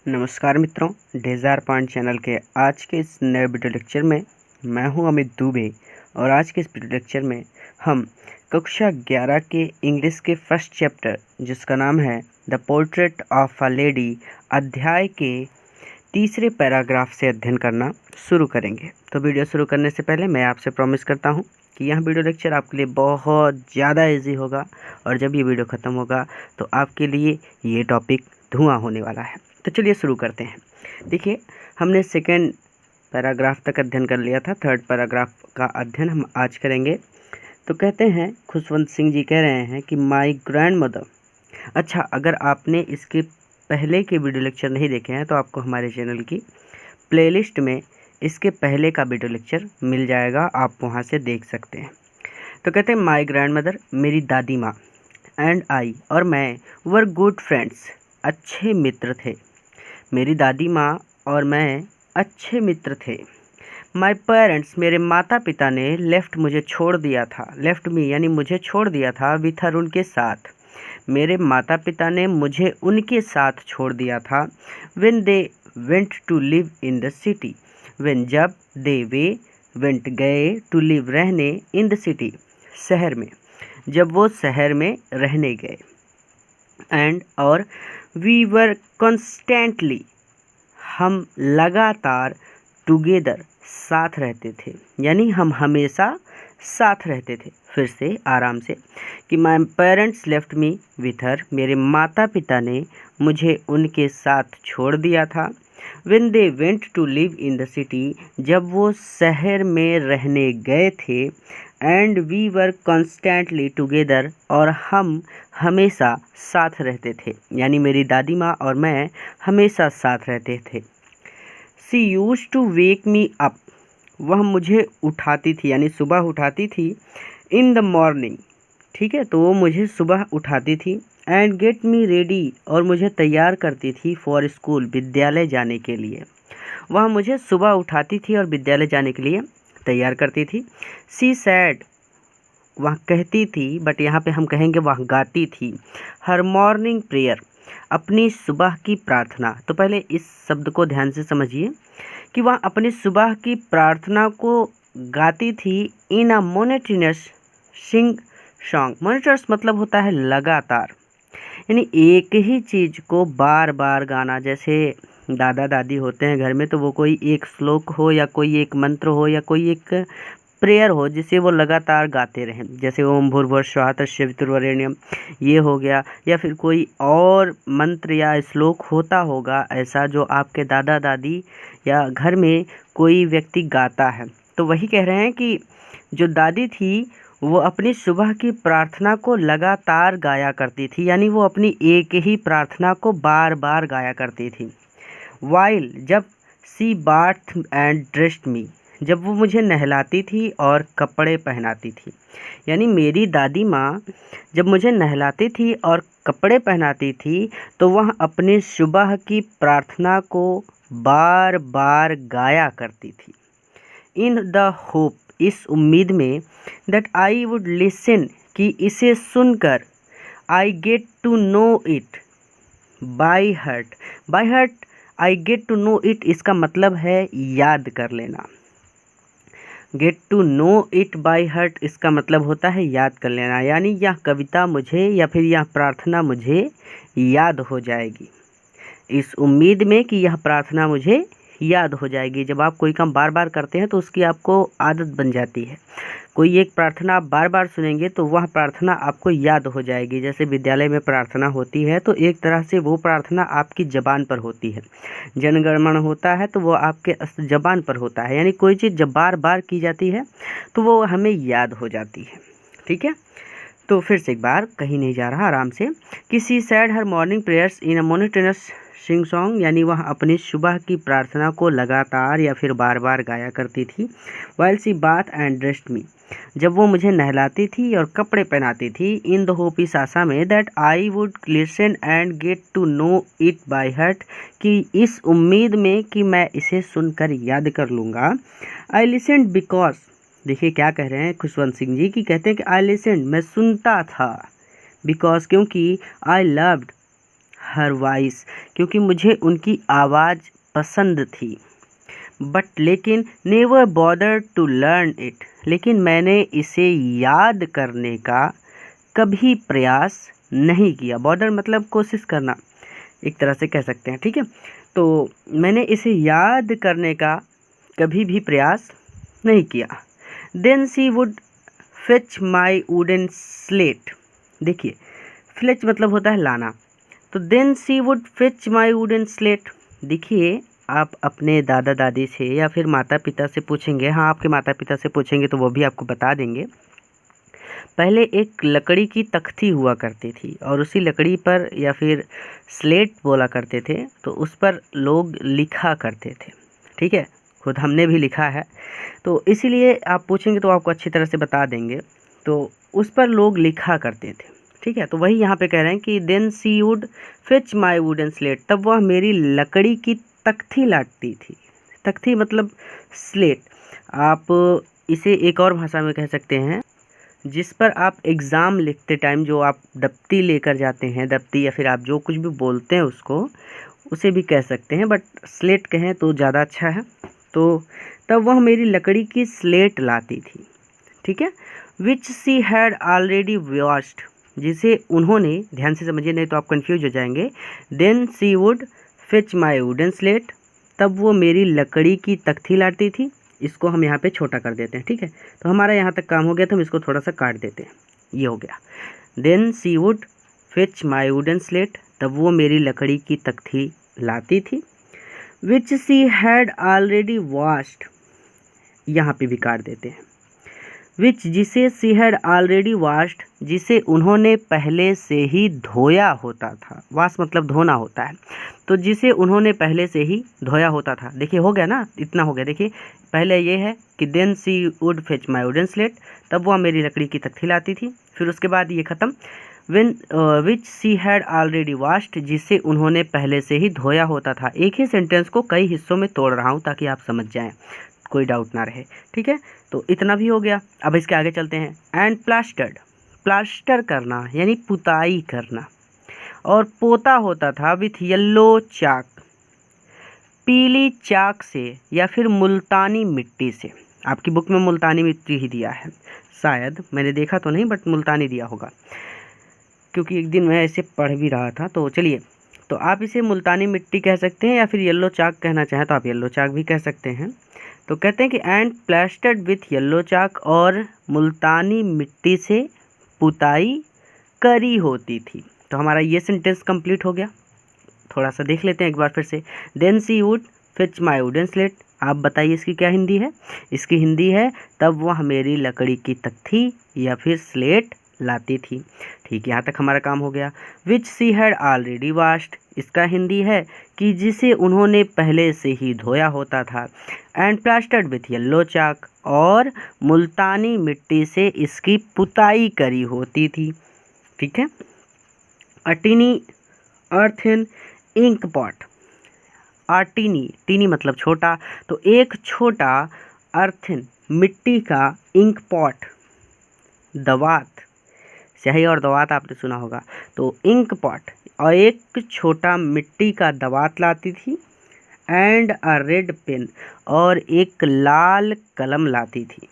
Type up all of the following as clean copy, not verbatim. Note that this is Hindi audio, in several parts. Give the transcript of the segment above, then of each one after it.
नमस्कार मित्रों, डिज़ायर पॉइंट चैनल के आज के इस नए वीडियो लेक्चर में मैं हूं अमित दुबे और आज के इस वीडियो लेक्चर में हम कक्षा 11 के इंग्लिश के फर्स्ट चैप्टर जिसका नाम है the portrait of a lady अध्याय के तीसरे पैराग्राफ से अध्ययन करना शुरू करेंगे। तो वीडियो शुरू करने से पहले मैं आपसे प्रॉमिस करता हूं कि यह वीडियो लेक्चर आपके लिए बहुत ज़्यादा इजी होगा और जब ये वीडियो ख़त्म होगा तो आपके लिए ये टॉपिक धुआं होने वाला है। तो चलिए शुरू करते हैं। देखिए, हमने सेकेंड पैराग्राफ तक अध्ययन कर लिया था, थर्ड पैराग्राफ का अध्ययन हम आज करेंगे। तो कहते हैं, खुशवंत सिंह जी कह रहे हैं कि माई ग्रैंड मदर। अच्छा, अगर आपने इसके पहले के वीडियो लेक्चर नहीं देखे हैं तो आपको हमारे चैनल की प्लेलिस्ट में इसके पहले का वीडियो लेक्चर मिल जाएगा, आप वहां से देख सकते हैं। तो कहते हैं, माई ग्रैंड मदर, मेरी दादी माँ, एंड आई और मैं वर गुड फ्रेंड्स, अच्छे मित्र थे। मेरी दादी माँ और मैं अच्छे मित्र थे। माई पेरेंट्स, मेरे माता पिता ने लेफ्ट मुझे छोड़ दिया था, लेफ्ट मी यानी मुझे छोड़ दिया था, विथ हर उनके साथ। मेरे माता पिता ने मुझे उनके साथ छोड़ दिया था। When they went to live in the city, when जब, दे वे वेंट गए, टू लिव रहने, इन द सिटी शहर में, जब वो शहर में रहने गए। एंड और वी वर कॉन्स्टेंटली, हम लगातार, टुगेदर साथ रहते थे, यानी हम हमेशा साथ रहते थे। फिर से आराम से कि my parents left me with her, मेरे माता पिता ने मुझे उनके साथ छोड़ दिया था। When they went to live in the city, जब वो शहर में रहने गए थे। And we were constantly together, और हम हमेशा साथ रहते थे, यानी मेरी दादी माँ और मैं हमेशा साथ रहते थे। She used to wake me up, वह मुझे उठाती थी यानी सुबह उठाती थी। इन द मॉर्निंग, ठीक है, तो वो मुझे सुबह उठाती थी। एंड गेट मी रेडी, और मुझे तैयार करती थी फॉर स्कूल, विद्यालय जाने के लिए। वह मुझे सुबह उठाती थी और विद्यालय जाने के लिए तैयार करती थी। सी सैड, वह कहती थी, बट यहाँ पे हम कहेंगे वह गाती थी। हर मॉर्निंग प्रेयर, अपनी सुबह की प्रार्थना। तो पहले इस शब्द को ध्यान से समझिए कि वह अपनी सुबह की प्रार्थना को गाती थी। In a monotonous sing song, monotonous मतलब होता है लगातार, यानी एक ही चीज़ को बार बार गाना। जैसे दादा दादी होते हैं घर में, तो वो कोई एक श्लोक हो या कोई एक मंत्र हो या कोई एक प्रेयर हो जिसे वो लगातार गाते रहें, जैसे ओम भूर्भुवस्सुः तत्सवितुर्वरेण्यम ये हो गया, या फिर कोई और मंत्र या श्लोक होता होगा ऐसा जो आपके दादा दादी या घर में कोई व्यक्ति गाता है। तो वही कह रहे हैं कि जो दादी थी वो अपनी सुबह की प्रार्थना को लगातार गाया करती थी, यानी वो अपनी एक ही प्रार्थना को बार बार गाया करती थी। वाइल, जब, सी बाथ एंड ड्रेस्ड मी, जब वो मुझे नहलाती थी और कपड़े पहनाती थी, यानी मेरी दादी माँ जब मुझे नहलाती थी और कपड़े पहनाती थी तो वह अपनी सुबह की प्रार्थना को बार बार गाया करती थी। इन द होप, इस उम्मीद में, दैट आई वुड लिसन, कि इसे सुनकर, I get to know it by heart. By heart, I get to know it, इसका मतलब है याद कर लेना। Get to know it by heart, इसका मतलब होता है याद कर लेना, यानी यह कविता मुझे या फिर यह प्रार्थना मुझे याद हो जाएगी, इस उम्मीद में कि यह प्रार्थना मुझे याद हो जाएगी। जब आप कोई काम बार बार करते हैं तो उसकी आपको आदत बन जाती है। कोई एक प्रार्थना आप बार बार सुनेंगे तो वह प्रार्थना आपको याद हो जाएगी। जैसे विद्यालय में प्रार्थना होती है तो एक तरह से वो प्रार्थना आपकी ज़बान पर होती है। जनगणमन होता है तो वो आपके ज़बान पर होता है, यानी कोई चीज़ जब बार बार की जाती है तो वो हमें याद हो जाती है। ठीक है, तो फिर से एक बार, कहीं नहीं जा रहा, आराम से, कि she said her morning prayers in a monotonous sing song, यानी वह अपनी सुबह की प्रार्थना को लगातार या फिर बार बार गाया करती थी। While she bath and dressed me, जब वो मुझे नहलाती थी और कपड़े पहनाती थी। इन द होप, इस आशा में, that I would listen and get to know it by heart, कि इस उम्मीद में कि मैं इसे सुनकर याद कर लूँगा। आई लिसन्ड बिकॉज, देखिए क्या कह रहे हैं खुशवंत सिंह जी, की कहते हैं कि आई लिसन्ड, मैं सुनता था, बिकॉज क्योंकि, आई लव्ड हर वॉइस, क्योंकि मुझे उनकी आवाज़ पसंद थी। बट लेकिन never bother to learn it, लेकिन मैंने इसे याद करने का कभी प्रयास नहीं किया। बॉदर मतलब कोशिश करना, एक तरह से कह सकते हैं, ठीक है। तो मैंने इसे याद करने का कभी भी प्रयास नहीं किया। Then she would fetch my wooden slate. देखिए, फेच मतलब होता है लाना, तो then she would fetch my wooden slate. देखिए, आप अपने दादा दादी से या फिर माता पिता से पूछेंगे, हाँ आपके माता पिता से पूछेंगे तो वो भी आपको बता देंगे। पहले एक लकड़ी की तख्ती हुआ करती थी और उसी लकड़ी पर या फिर स्लेट बोला करते थे, तो उस पर लोग लिखा करते थे, ठीक है। खुद हमने भी लिखा है, तो इसीलिए आप पूछेंगे तो आपको अच्छी तरह से बता देंगे। तो उस पर लोग लिखा करते थे, ठीक है। तो वही यहाँ पे कह रहे हैं कि then she would fetch my wooden slate, तब वह मेरी लकड़ी की तख्ती लाती थी। तख्ती मतलब स्लेट। आप इसे एक और भाषा में कह सकते हैं, जिस पर आप एग्ज़ाम लिखते टाइम जो आप दफ्ती लेकर जाते हैं, दफ्ती या फिर आप जो कुछ भी बोलते हैं उसको, उसे भी कह सकते हैं, बट स्लेट कहें तो ज़्यादा अच्छा है। तो तब वह मेरी लकड़ी की स्लेट लाती थी, ठीक है। विच सी हैड ऑलरेडी वॉश्ड, जिसे उन्होंने, ध्यान से समझिए नहीं तो आप कंफ्यूज हो जाएंगे। Then she would fetch my wooden slate, तब वो मेरी लकड़ी की तख्ती लाती थी। इसको हम यहाँ पे छोटा कर देते हैं, ठीक है। तो हमारा यहाँ तक काम हो गया, तो हम इसको थोड़ा सा काट देते हैं, ये हो गया। Then she would fetch my wooden slate, तब वो मेरी लकड़ी की तख्ती लाती थी। Which she had already washed, यहाँ पे भी काट देते हैं। विच, जिसे सी हैड ऑलरेडी वॉश्ड, जिसे उन्होंने पहले से ही धोया होता था। वॉश मतलब धोना होता है, तो जिसे उन्होंने पहले से ही धोया होता था। देखिए हो गया ना, इतना हो गया। देखिए पहले ये है कि then she would fetch my wooden slate, तब वह मेरी लकड़ी की तख्ती लाती थी। फिर उसके बाद ये ख़त्म। Win which she had already washed, जिसे उन्होंने पहले से ही धोया होता था। एक ही सेंटेंस को कई हिस्सों में तोड़ रहा हूँ ताकि आप समझ जाएं, कोई डाउट ना रहे, ठीक है। तो इतना भी हो गया। अब इसके आगे चलते हैं। एंड प्लास्टर्ड, प्लास्टर करना यानी पुताई करना, और पोता होता था विथ येलो चाक, पीली चाक से या फिर मुल्तानी मिट्टी से। आपकी बुक में मुल्तानी मिट्टी ही दिया है शायद, मैंने देखा तो नहीं, बट मुल्तानी दिया होगा, क्योंकि एक दिन मैं ऐसे पढ़ भी रहा था। तो चलिए, तो आप इसे मुल्तानी मिट्टी कह सकते हैं या फिर येलो चाक कहना चाहें तो आप येलो चाक भी कह सकते हैं। तो कहते हैं कि एंड प्लास्टर्ड विथ येलो चाक, और मुल्तानी मिट्टी से पुताई करी होती थी। तो हमारा ये सेंटेंस कंप्लीट हो गया। थोड़ा सा देख लेते हैं एक बार फिर से। Then she would fetch my wooden slate, आप बताइए इसकी क्या हिंदी है। इसकी हिंदी है तब वह मेरी लकड़ी की तख्ती या फिर स्लेट लाती थी, ठीक। यहाँ तक हमारा काम हो गया। विच सी हैड ऑलरेडी वॉश्ड, इसका हिंदी है कि जिसे उन्होंने पहले से ही धोया होता था। एंड प्लास्टर्ड विथ येलो चाक, और मुल्तानी मिट्टी से इसकी पुताई करी होती थी, ठीक है। अटिनी अर्थन इंक पॉट, आर्टिनी, टीनी मतलब छोटा, तो एक छोटा अर्थन मिट्टी का, इंक पॉट दवात, स्याही और दवात आपने सुना होगा, तो इंक पॉट और एक छोटा मिट्टी का दवात लाती थी। एंड अ रेड पेन, और एक लाल कलम लाती थी।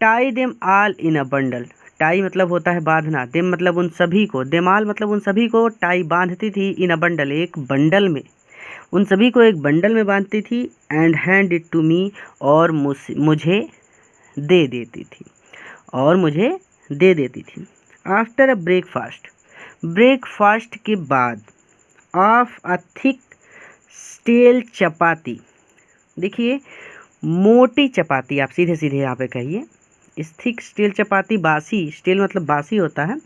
Tie them all in a bundle, tie मतलब होता है बांधना, देम मतलब उन सभी को, देमाल मतलब उन सभी को, टाई बांधती थी, इन अ बंडल एक बंडल में, उन सभी को एक बंडल में बांधती थी। And hand it to me, और मुझे दे देती थी, और मुझे दे देती थी। आफ्टर अ ब्रेकफास्ट, ब्रेकफास्ट के बाद, ऑफ अ थिक स्टेल चपाती, देखिए मोटी चपाती, आप सीधे सीधे यहाँ पे कहिए। इस थिक स्टेल चपाती, बासी, स्टेल मतलब बासी होता है,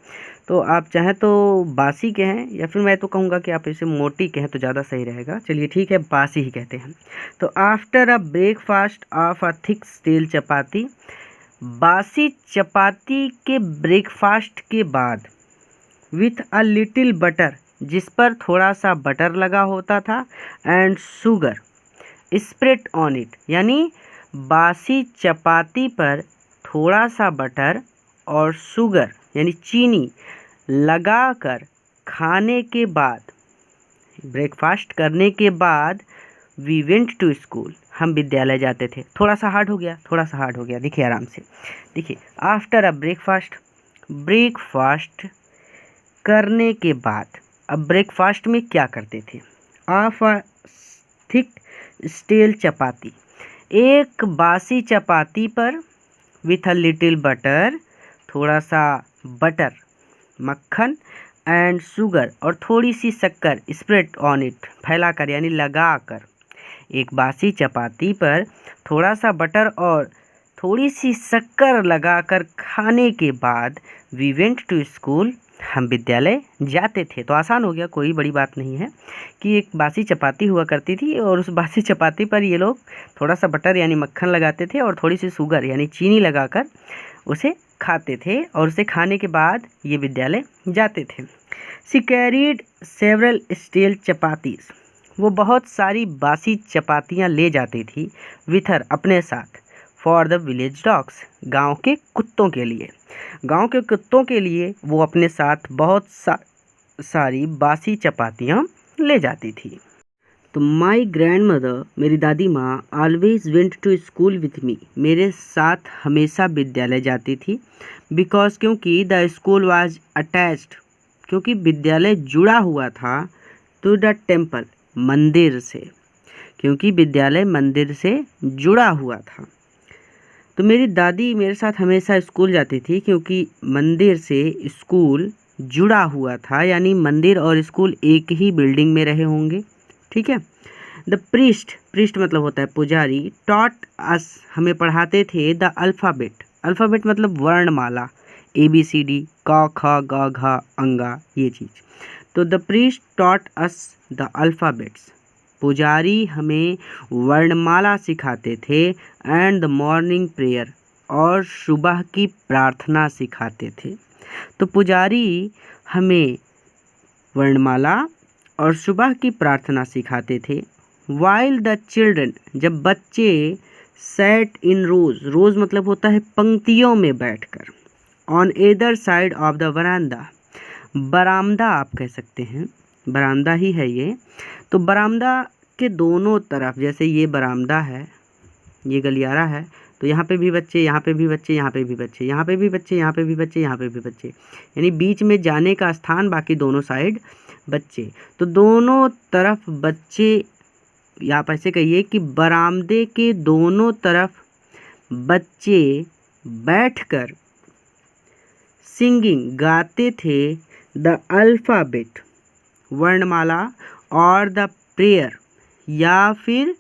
तो आप चाहें तो बासी कहें या फिर मैं तो कहूँगा कि आप इसे मोटी कहें तो ज़्यादा सही रहेगा। चलिए ठीक है, बासी ही कहते हैं। तो after a breakfast of a thick stale chapati, बासी चपाती के ब्रेकफास्ट के बाद, विथ अ लिटिल बटर, जिस पर थोड़ा सा बटर लगा होता था, and sugar spread on it, यानी बासी चपाती पर थोड़ा सा बटर और शुगर यानी चीनी लगाकर खाने के बाद ब्रेकफास्ट करने के बाद वी वेंट टू स्कूल, हम विद्यालय जाते थे। थोड़ा सा हार्ड हो गया, देखिए आराम से देखिए। आफ्टर अ ब्रेकफास्ट, ब्रेकफास्ट करने के बाद, अब ब्रेकफास्ट में क्या करते थे? ऑफ अ थिक स्टील चपाती, एक बासी चपाती पर विथ अ लिटिल बटर, थोड़ा सा बटर, मक्खन एंड शुगर, और थोड़ी सी शक्कर, स्प्रेड ऑन इट, फैलाकर यानी लगाकर। एक बासी चपाती पर थोड़ा सा बटर और थोड़ी सी शक्कर लगाकर खाने के बाद वी वेंट टू स्कूल, हम विद्यालय जाते थे। तो आसान हो गया, कोई बड़ी बात नहीं है कि एक बासी चपाती हुआ करती थी और उस बासी चपाती पर ये लोग थोड़ा सा बटर यानी मक्खन लगाते थे और थोड़ी सी शुगर यानी चीनी लगाकर उसे खाते थे, और उसे खाने के बाद ये विद्यालय जाते थे। She carried several steel chapatis, वो बहुत सारी बासी चपातियाँ ले जाती थी, विथ हर, अपने साथ, फॉर द विलेज डॉग्स, गांव के कुत्तों के लिए। गांव के कुत्तों के लिए वो अपने साथ बहुत सारी बासी चपातियाँ ले जाती थी। तो माई ग्रैंड मदर, मेरी दादी माँ, always went to school with me, मेरे साथ हमेशा विद्यालय जाती थी। बिकॉज, क्योंकि द स्कूल वाज अटैच्ड, क्योंकि विद्यालय जुड़ा हुआ था, टू द टेम्पल, मंदिर से, क्योंकि विद्यालय मंदिर से जुड़ा हुआ था। तो मेरी दादी मेरे साथ हमेशा स्कूल जाती थी क्योंकि मंदिर से स्कूल जुड़ा हुआ था, यानी मंदिर और स्कूल एक ही बिल्डिंग में रहे होंगे। ठीक है। द प्रीस्ट मतलब होता है पुजारी, टॉट अस, हमें पढ़ाते थे, द अल्फ़ाबेट, अल्फ़ाबेट मतलब वर्णमाला, ABCD, क ख ग घ अंगा, ये चीज़। तो the priest taught us the alphabets, पुजारी हमें वर्णमाला सिखाते थे, एंड द मॉर्निंग प्रेयर, और सुबह की प्रार्थना सिखाते थे। तो पुजारी हमें वर्णमाला और सुबह की प्रार्थना सिखाते थे। वाइल द चिल्ड्रन, जब बच्चे, सैट इन रोज मतलब होता है पंक्तियों में बैठकर, on either side of the बरामदा, बरामदा आप कह सकते हैं, बरामदा ही है ये। तो बरामदा के दोनों तरफ, जैसे ये बरामदा है, ये गलियारा है, तो यहाँ पे भी बच्चे, यहाँ पे भी बच्चे, यहाँ पे भी बच्चे, यहाँ पे भी बच्चे, यहाँ पे भी बच्चे, यहाँ पे भी बच्चे, यानी बीच में जाने का स्थान, बाकी दोनों साइड बच्चे। तो दोनों तरफ बच्चे, या आप ऐसे कहिए कि बरामदे के दोनों तरफ बच्चे बैठकर सिंगिंग, गाते थे, द अल्फ़ाबेट, वर्णमाला, और द प्रेयर, या फिर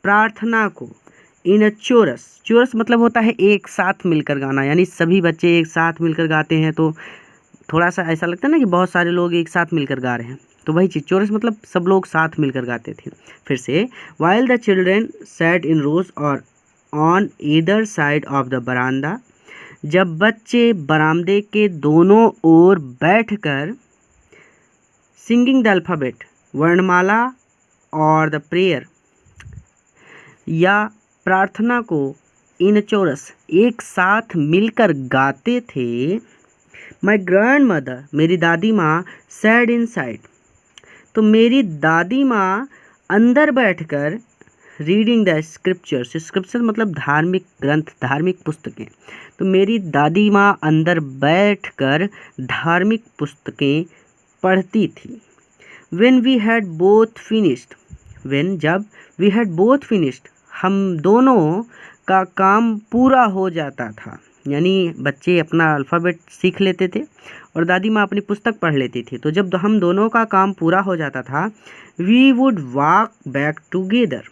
प्रार्थना को, इन अ चोरस, चोरस मतलब होता है एक साथ मिलकर गाना, यानी सभी बच्चे एक साथ मिलकर गाते हैं तो थोड़ा सा ऐसा लगता है ना कि बहुत सारे लोग एक साथ मिलकर गा रहे हैं, तो वही चीज़, चोरस मतलब सब लोग साथ मिलकर गाते थे। फिर से, while the children sat in rows और on either side of the बरामदा, जब बच्चे बरामदे के दोनों ओर बैठकर सिंगिंग द अल्फ़ाबेट, वर्णमाला और द प्रेयर, या प्रार्थना को, इन चोरस, एक साथ मिलकर गाते थे। माई ग्रैंड मदर, मेरी दादी माँ, सैड इन साइड, तो मेरी दादी माँ अंदर बैठकर रीडिंग द स्क्रिप्चर्स, स्क्रिप्चर मतलब धार्मिक ग्रंथ, धार्मिक पुस्तकें, तो मेरी दादी माँ अंदर बैठकर धार्मिक पुस्तकें पढ़ती थी। When we had both finished, when, जब, we had both finished, हम दोनों का काम पूरा हो जाता था, यानी बच्चे अपना अल्फ़ाबेट सीख लेते थे और दादी माँ अपनी पुस्तक पढ़ लेती थी। तो जब हम दोनों का काम पूरा हो जाता था, we would walk back together,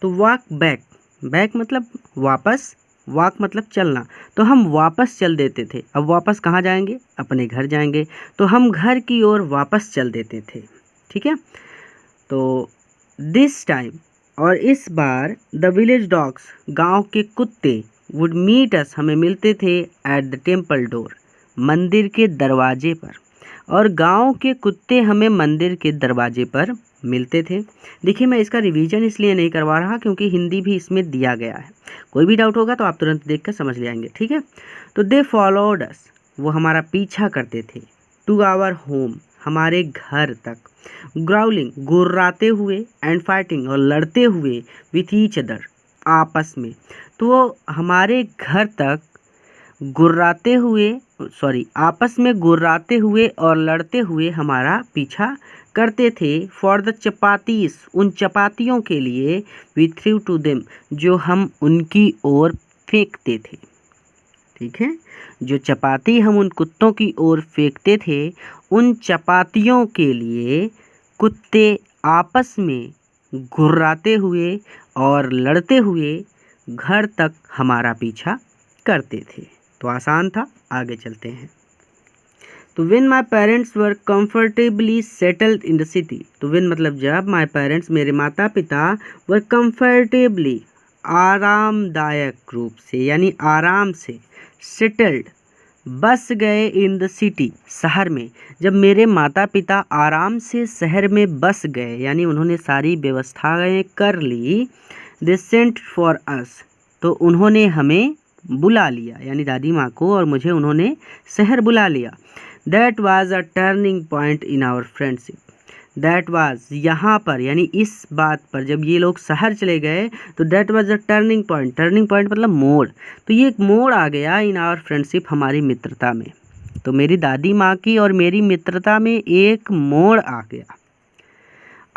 तो walk back, back मतलब वापस, वॉक मतलब चलना, तो हम वापस चल देते थे। अब वापस कहाँ जाएंगे? अपने घर जाएंगे, तो हम घर की ओर वापस चल देते थे। ठीक है। तो दिस टाइम, और इस बार, द विलेज डॉग्स, गांव के कुत्ते, वुड मीट अस, हमें मिलते थे, एट द टेम्पल डोर, मंदिर के दरवाजे पर, और गांव के कुत्ते हमें मंदिर के दरवाजे पर मिलते थे। देखिए, मैं इसका रिवीजन इसलिए नहीं करवा रहा क्योंकि हिंदी भी इसमें दिया गया है, कोई भी डाउट होगा तो आप तुरंत देख कर समझ लेंगे। ठीक है। तो दे फॉलोड अस, वो हमारा पीछा करते थे, टू आवर होम, हमारे घर तक, ग्राउलिंग गुर्राते हुए, एंड फाइटिंग और लड़ते हुए, विथ ईच अदर आपस में। तो वो हमारे घर तक गुर्राते हुए आपस में गुर्राते हुए और लड़ते हुए हमारा पीछा करते थे। फॉर द चपातीस, उन चपातियों के लिए, वी थ्रू टू देम, जो हम उनकी ओर फेंकते थे। ठीक है, जो चपाती हम उन कुत्तों की ओर फेंकते थे, उन चपातियों के लिए कुत्ते आपस में गुर्राते हुए और लड़ते हुए घर तक हमारा पीछा करते थे। तो आसान था, आगे चलते हैं। तो when my parents were comfortably settled in the city, तो व्हेन मतलब जब, माई पेरेंट्स मेरे माता पिता, वर कंफर्टेबली आरामदायक रूप से यानी आराम से, सेटल्ड बस गए, इन द सिटी शहर में। जब मेरे माता पिता आराम से शहर में बस गए यानी उन्होंने सारी व्यवस्थाएं कर ली, दे सेंट फॉर अस, तो उन्होंने हमें बुला लिया यानी दादी माँ को और मुझे उन्होंने शहर बुला लिया। That was a turning point in our friendship, that was यहाँ पर यानी इस बात पर, जब ये लोग शहर चले गए तो that was a turning point, turning point मतलब मोड़, तो ये एक मोड़ आ गया इन आवर फ्रेंडशिप, हमारी मित्रता में। तो मेरी दादी माँ की और मेरी मित्रता में एक मोड़ आ गया।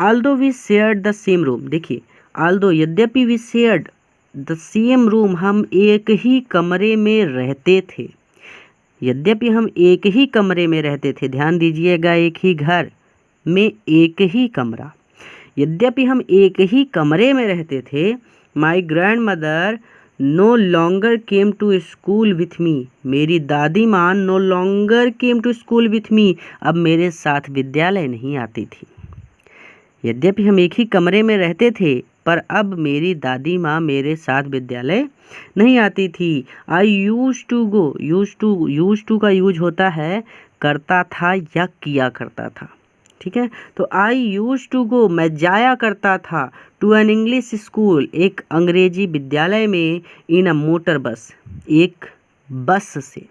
Although we shared the same room, देखिए आल्दो यद्यपि we shared the same room, हम एक ही कमरे में रहते थे। यद्यपि हम एक ही कमरे में रहते थे, ध्यान दीजिएगा, एक ही घर में एक ही कमरा, यद्यपि हम एक ही कमरे में रहते थे। My grandmother no longer came to school with me, मेरी दादी माँ no longer came to school with me, अब मेरे साथ विद्यालय नहीं आती थी। यद्यपि हम एक ही कमरे में रहते थे, पर अब मेरी दादी माँ मेरे साथ विद्यालय नहीं आती थी। I used to go, used to का यूज होता है करता था या किया करता था। ठीक है, तो आई यूज टू गो, मैं जाया करता था, टू एन इंग्लिश स्कूल, एक अंग्रेजी विद्यालय में, इन अ मोटर बस, एक बस से,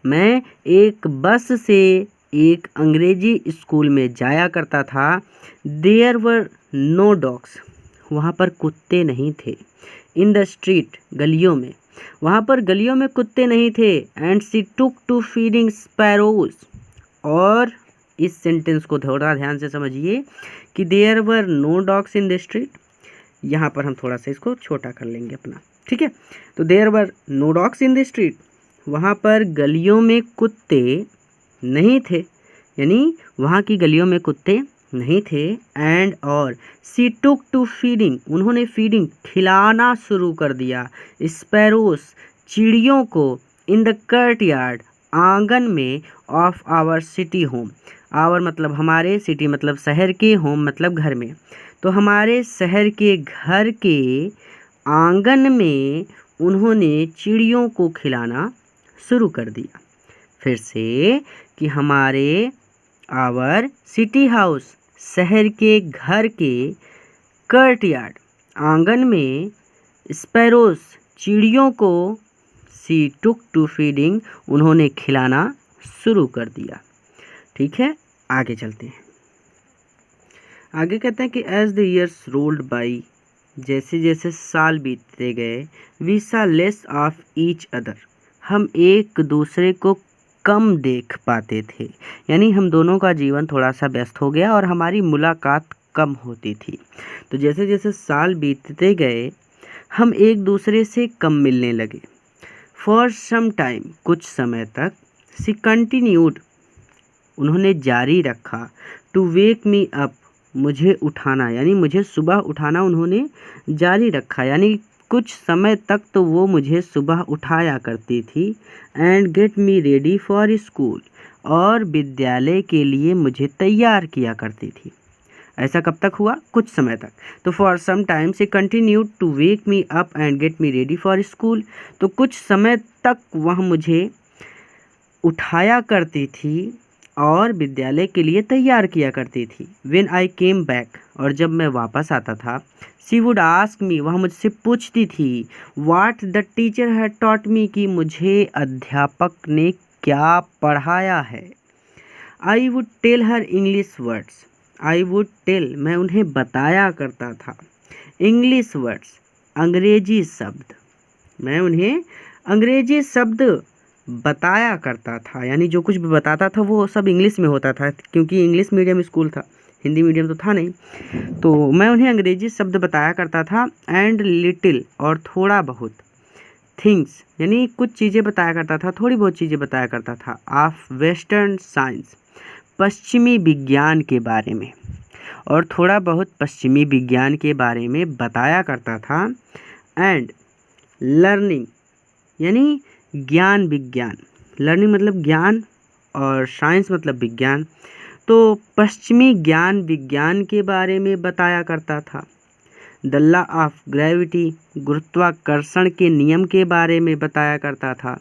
मैं एक बस से एक अंग्रेजी स्कूल में जाया करता था। देयर वर नो डॉग्स, वहाँ पर कुत्ते नहीं थे। इन द स्ट्रीट, गलियों में, वहाँ पर गलियों में कुत्ते नहीं थे। And she took to feeding sparrows, और इस सेंटेंस को थोड़ा ध्यान से समझिए कि there were no dogs in the street, यहाँ पर हम थोड़ा सा इसको छोटा कर लेंगे अपना। ठीक है, तो there were no dogs in the street, वहाँ पर गलियों में कुत्ते नहीं थे, यानी वहाँ की गलियों में कुत्ते नहीं थे। एंड और सी टुक टू फीडिंग, उन्होंने फीडिंग खिलाना शुरू कर दिया, स्पैरोस चिड़ियों को, इन द कर्टयार्ड आंगन में, of our city home, our मतलब हमारे, सिटी मतलब शहर के, होम मतलब घर में, तो हमारे शहर के घर के आंगन में उन्होंने चिड़ियों को खिलाना शुरू कर दिया। फिर से कि हमारे आवर सिटी हाउस, शहर के घर के, कर्टयार्ड आंगन में, स्पैरोस चिड़ियों को, सी टुक टू फीडिंग उन्होंने खिलाना शुरू कर दिया। ठीक है, आगे चलते हैं। आगे कहते हैं कि as the years rolled by, जैसे जैसे साल बीतते गए, we saw less of each other, हम एक दूसरे को कम देख पाते थे, यानी हम दोनों का जीवन थोड़ा सा व्यस्त हो गया और हमारी मुलाकात कम होती थी। तो जैसे जैसे साल बीतते गए हम एक दूसरे से कम मिलने लगे। फॉर सम टाइम, कुछ समय तक, सी कंटिन्यूड, उन्होंने जारी रखा, टू वेक मी अप, मुझे उठाना यानी मुझे सुबह उठाना उन्होंने जारी रखा, यानी कुछ समय तक तो वो मुझे सुबह उठाया करती थी। And get me ready for school, और विद्यालय के लिए मुझे तैयार किया करती थी। ऐसा कब तक हुआ? कुछ समय तक। तो for some time she continued to wake me up and get me ready for school, तो कुछ समय तक वह मुझे उठाया करती थी और विद्यालय के लिए तैयार किया करती थी। व्हेन आई केम बैक, और जब मैं वापस आता था, शी वुड आस्क मी, वह मुझसे पूछती थी, what the teacher had taught me, कि मुझे अध्यापक ने क्या पढ़ाया है। I would tell her English words. I would tell, मैं उन्हें बताया करता था। इंग्लिश वर्ड्स, अंग्रेजी शब्द, मैं उन्हें अंग्रेजी शब्द बताया करता था। यानी जो कुछ भी बताता था वो सब इंग्लिश में होता था, क्योंकि इंग्लिश मीडियम स्कूल था, हिंदी मीडियम तो था नहीं। तो मैं उन्हें अंग्रेजी शब्द बताया करता था। एंड लिटिल, और थोड़ा बहुत, थिंग्स, यानी कुछ चीज़ें बताया करता था, थोड़ी बहुत चीज़ें बताया करता था। ऑफ वेस्टर्न साइंस, पश्चिमी विज्ञान के बारे में, और थोड़ा बहुत पश्चिमी विज्ञान के बारे में बताया करता था। एंड लर्निंग, यानी ज्ञान विज्ञान, लर्निंग मतलब ज्ञान और साइंस मतलब विज्ञान, तो पश्चिमी ज्ञान विज्ञान के बारे में बताया करता था। द लॉ ऑफ ग्रेविटी, गुरुत्वाकर्षण के नियम के बारे में बताया करता था।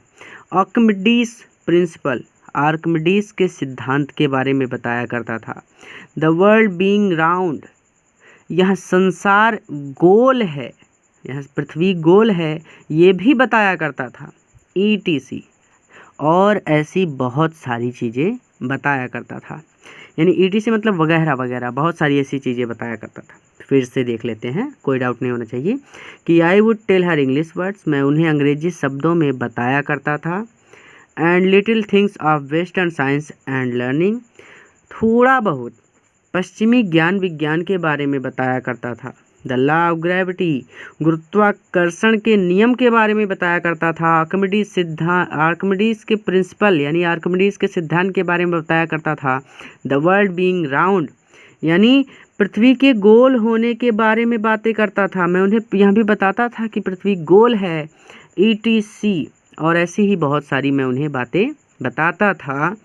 आर्किमिडीज प्रिंसिपल, आर्किमिडीज के सिद्धांत के बारे में बताया करता था। द वर्ल्ड बीइंग राउंड, यह संसार गोल है, यह पृथ्वी गोल है, ये भी बताया करता था। ETC, और ऐसी बहुत सारी चीज़ें बताया करता था। यानी ETC मतलब वगैरह वगैरह, बहुत सारी ऐसी चीज़ें बताया करता था। फिर से देख लेते हैं, कोई डाउट नहीं होना चाहिए कि I would tell her English words, मैं उन्हें अंग्रेजी शब्दों में बताया करता था। And little things of western science and learning, थोड़ा बहुत पश्चिमी ज्ञान विज्ञान के बारे में बताया करता था। द लॉ ऑफ ग्रेविटी, गुरुत्वाकर्षण के नियम के बारे में बताया करता था। आर्किमिडीज के प्रिंसिपल, यानी आर्किमिडीज के सिद्धांत के बारे में बताया करता था। द वर्ल्ड बीइंग राउंड, यानी पृथ्वी के गोल होने के बारे में बातें करता था, मैं उन्हें यह भी बताता था कि पृथ्वी गोल है। ETC, और ऐसी ही बहुत सारी मैं उन्हें बातें बताता था।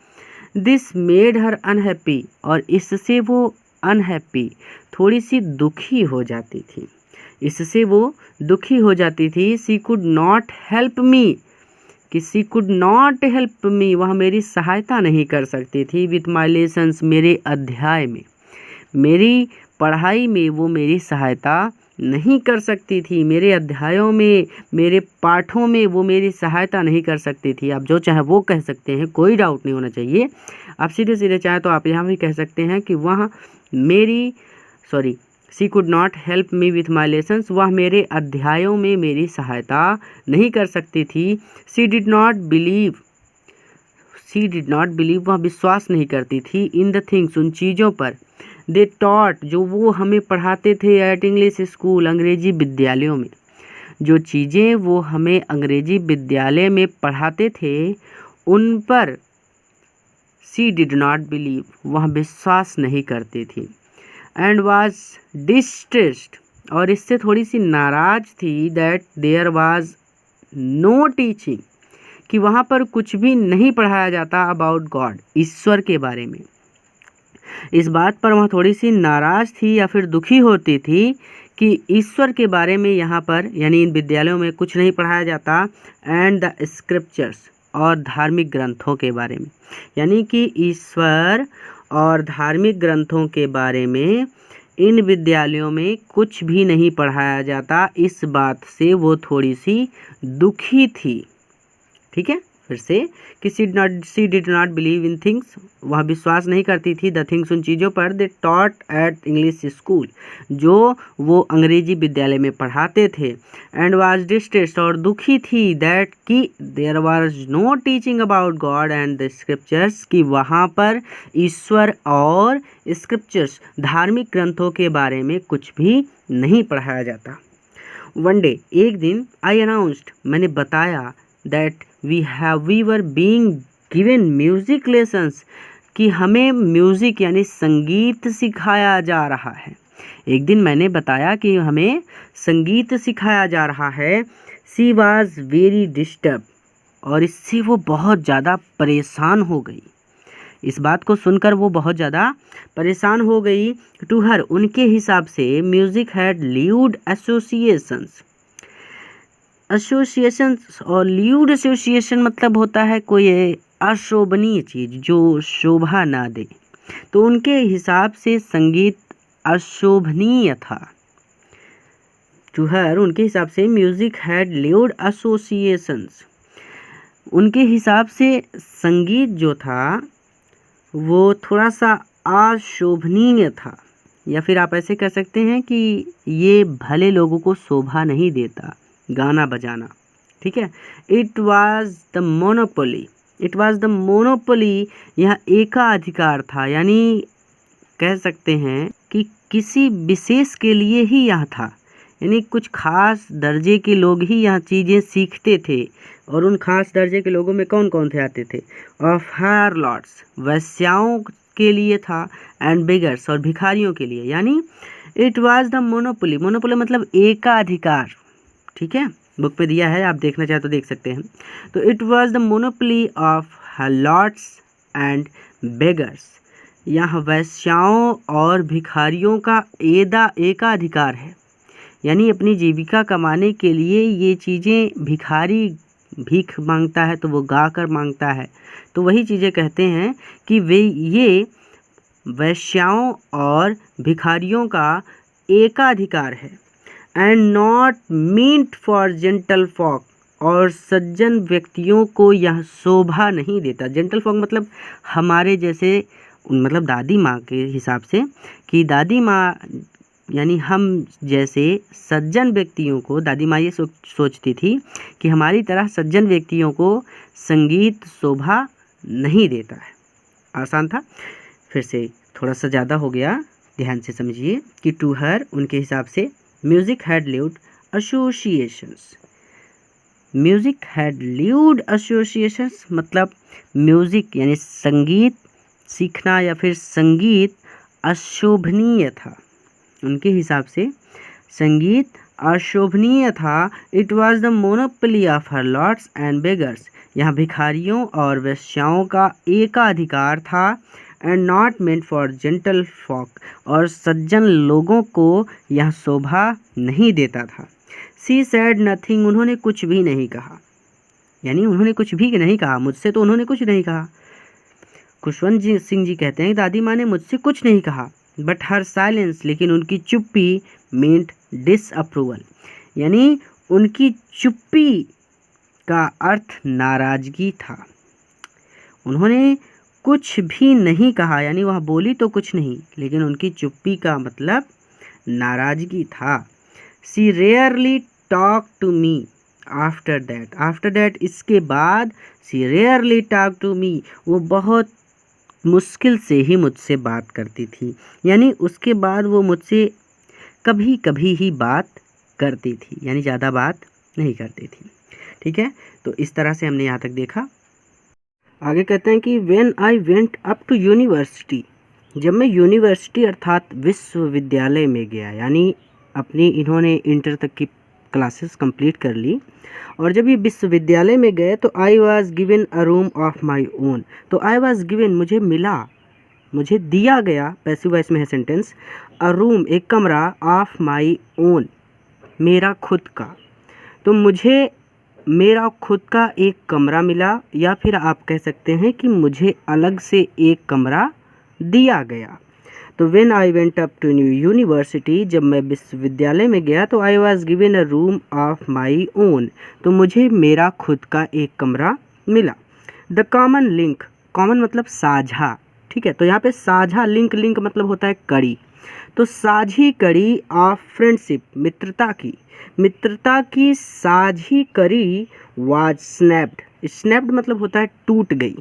दिस मेड हर अनहैप्पी, और इससे वो अनहैप्पी, थोड़ी सी दुखी हो जाती थी, इससे वो दुखी हो जाती थी। सी कुड नॉट हेल्प मी, कि सी कुड नॉट हेल्प मी, वह मेरी सहायता नहीं कर सकती थी। विथ माई लेसन्स, मेरे अध्याय में, मेरी पढ़ाई में वो मेरी सहायता नहीं कर सकती थी। मेरे अध्यायों में, मेरे पाठों में वो मेरी सहायता नहीं कर सकती थी। आप जो चाहे वो कह सकते हैं, कोई डाउट नहीं होना चाहिए। आप सीधे सीधे चाहे तो आप यहाँ भी कह सकते हैं कि वह मेरी she could not help me with my lessons, वह मेरे अध्यायों में मेरी सहायता नहीं कर सकती थी। सी डिड नॉट बिलीव, वह विश्वास नहीं करती थी। इन द थिंग्स, उन चीज़ों पर। दे टॉट, जो वो हमें पढ़ाते थे। एट इंग्लिश स्कूल, अंग्रेजी विद्यालयों में, जो चीज़ें वो हमें अंग्रेजी विद्यालय में पढ़ाते थे, उन पर सी डिड नॉट बिलीव, वह विश्वास नहीं करती थी। एंड वाज डिस्ट्रेस्ड, और इससे थोड़ी सी नाराज थी। That there was no teaching, कि वहाँ पर कुछ भी नहीं पढ़ाया जाता। अबाउट गॉड, ईश्वर के बारे में, इस बात पर वह थोड़ी सी नाराज थी या फिर दुखी होती थी कि ईश्वर के बारे में यहाँ पर, यानी इन विद्यालयों में कुछ नहीं पढ़ाया जाता। एंड द स्क्रिप्चर्स, और धार्मिक ग्रंथों के बारे में, यानी कि ईश्वर और धार्मिक ग्रंथों के बारे में इन विद्यालयों में कुछ भी नहीं पढ़ाया जाता। इस बात से वो थोड़ी सी दुखी थी। ठीक है, फिर से कि she did not believe in things, वह विश्वास नहीं करती थी। द थिंग्स, उन चीज़ों पर। They taught at English school, जो वो अंग्रेजी विद्यालय में पढ़ाते थे। एंड वाज डिस्ट्रेस्ड, और दुखी थी। दैट कि there was no teaching about God and the scriptures, कि वहाँ पर ईश्वर और स्क्रिप्चर्स, धार्मिक ग्रंथों के बारे में कुछ भी नहीं पढ़ाया जाता। वन डे, एक दिन, आई अनाउंस्ड, मैंने बताया, that we were being given music lessons, कि हमें म्यूज़िक यानी संगीत सिखाया जा रहा है। एक दिन मैंने बताया कि हमें संगीत सिखाया जा रहा है। सी वॉज वेरी डिस्टर्ब, और इससे वो बहुत ज़्यादा परेशान हो गई। इस बात को सुनकर वो बहुत ज़्यादा परेशान हो गई। टू हर, उनके हिसाब से, म्यूज़िक हैड ल्यूड एसोसिएशंस, और ल्यूड एसोसिएशन मतलब होता है कोई अशोभनीय चीज़ जो शोभा ना दे। तो उनके हिसाब से संगीत अशोभनीय था। टू हर, उनके हिसाब से, म्यूज़िक हैड ल्यूड एसोसिएशंस, उनके हिसाब से संगीत जो था वो थोड़ा सा अशोभनीय था, या फिर आप ऐसे कह सकते हैं कि ये भले लोगों को शोभा नहीं देता गाना बजाना। ठीक है। It was the monopoly, it was the monopoly, यह एकाधिकार था, यानी कह सकते हैं कि किसी विशेष के लिए ही यह था, यानी कुछ खास दर्जे के लोग ही यह चीज़ें सीखते थे। और उन खास दर्जे के लोगों में कौन कौन थे आते थे? ऑफ हायर लॉर्ड्स, वैश्याओं के लिए था, एंड बिगर्स, और भिखारियों के लिए। यानी it was the monopoly, monopoly मतलब एकाधिकार। ठीक है, बुक पे दिया है, आप देखना चाहे तो देख सकते हैं। तो it was the monopoly of lords and beggars, यहाँ वैश्याओं और भिखारियों का एकाधिकार है। यानी अपनी जीविका कमाने के लिए ये चीज़ें, भिखारी भीख मांगता है तो वो गा कर मांगता है, तो वही चीज़ें कहते हैं कि वे ये वैश्याओं और भिखारियों का एकाधिकार है। And not meant for gentle folk, और सज्जन व्यक्तियों को यह शोभा नहीं देता। जेंटल फॉक मतलब हमारे जैसे, मतलब दादी माँ के हिसाब से, कि दादी माँ यानी हम जैसे सज्जन व्यक्तियों को, दादी माँ ये सोचती थी कि हमारी तरह सज्जन व्यक्तियों को संगीत शोभा नहीं देता है। आसान था, फिर से थोड़ा सा ज़्यादा हो गया, ध्यान से समझिए कि टू हर, उनके हिसाब से music had lewd associations. Music had lewd associations मतलब म्यूज़िक यानी संगीत सीखना या फिर संगीत अशोभनीय था। उनके हिसाब से संगीत अशोभनीय था। It was the monopoly of her lords and beggars, यहाँ भिखारियों और वैश्याओं का एकाधिकार था। And not meant for gentle folk, और सज्जन लोगों को यह शोभा नहीं देता था। सी सैड नथिंग, उन्होंने कुछ भी नहीं कहा, यानी उन्होंने कुछ भी नहीं कहा, मुझसे तो उन्होंने कुछ नहीं कहा। खुशवंत सिंह जी कहते हैं दादी माँ ने मुझसे कुछ नहीं कहा, बट हर साइलेंस, लेकिन उनकी चुप्पी मींट डिसअप्रूवल, यानी उनकी चुप्पी का अर्थ नाराज़गी था। उन्होंने कुछ भी नहीं कहा, यानी वह बोली तो कुछ नहीं, लेकिन उनकी चुप्पी का मतलब नाराज़गी था। She rarely talk to me after that, after that इसके बाद, she rarely talk to me, वो बहुत मुश्किल से ही मुझसे बात करती थी, यानी उसके बाद वो मुझसे कभी कभी ही बात करती थी, यानी ज़्यादा बात नहीं करती थी। ठीक है, तो इस तरह से हमने यहाँ तक देखा। आगे कहते हैं कि when I went up to university, जब मैं यूनिवर्सिटी अर्थात विश्वविद्यालय में गया, यानी अपनी इन्होंने इंटर तक की क्लासेस कंप्लीट कर ली, और जब ये विश्वविद्यालय में गए तो I was given a room of my own. तो आई वॉज गिवन मुझे मिला, मुझे दिया गया, पैसिव वॉइस में है सेंटेंस, अ रूम एक कमरा, ऑफ माई ओन मेरा खुद का। तो मुझे मेरा खुद का एक कमरा मिला, या फिर आप कह सकते हैं कि मुझे अलग से एक कमरा दिया गया। तो when I went up to new university, जब मैं विश्वविद्यालय में गया तो I was given a room of my own, तो मुझे मेरा खुद का एक कमरा मिला। द कॉमन लिंक, कॉमन मतलब साझा, ठीक है, तो यहाँ पे साझा, लिंक, लिंक मतलब होता है कड़ी, तो साझी कड़ी ऑफ फ्रेंडशिप, मित्रता की साझी कड़ी वाज स्नैप्ड, स्नैप्ड मतलब होता है टूट गई,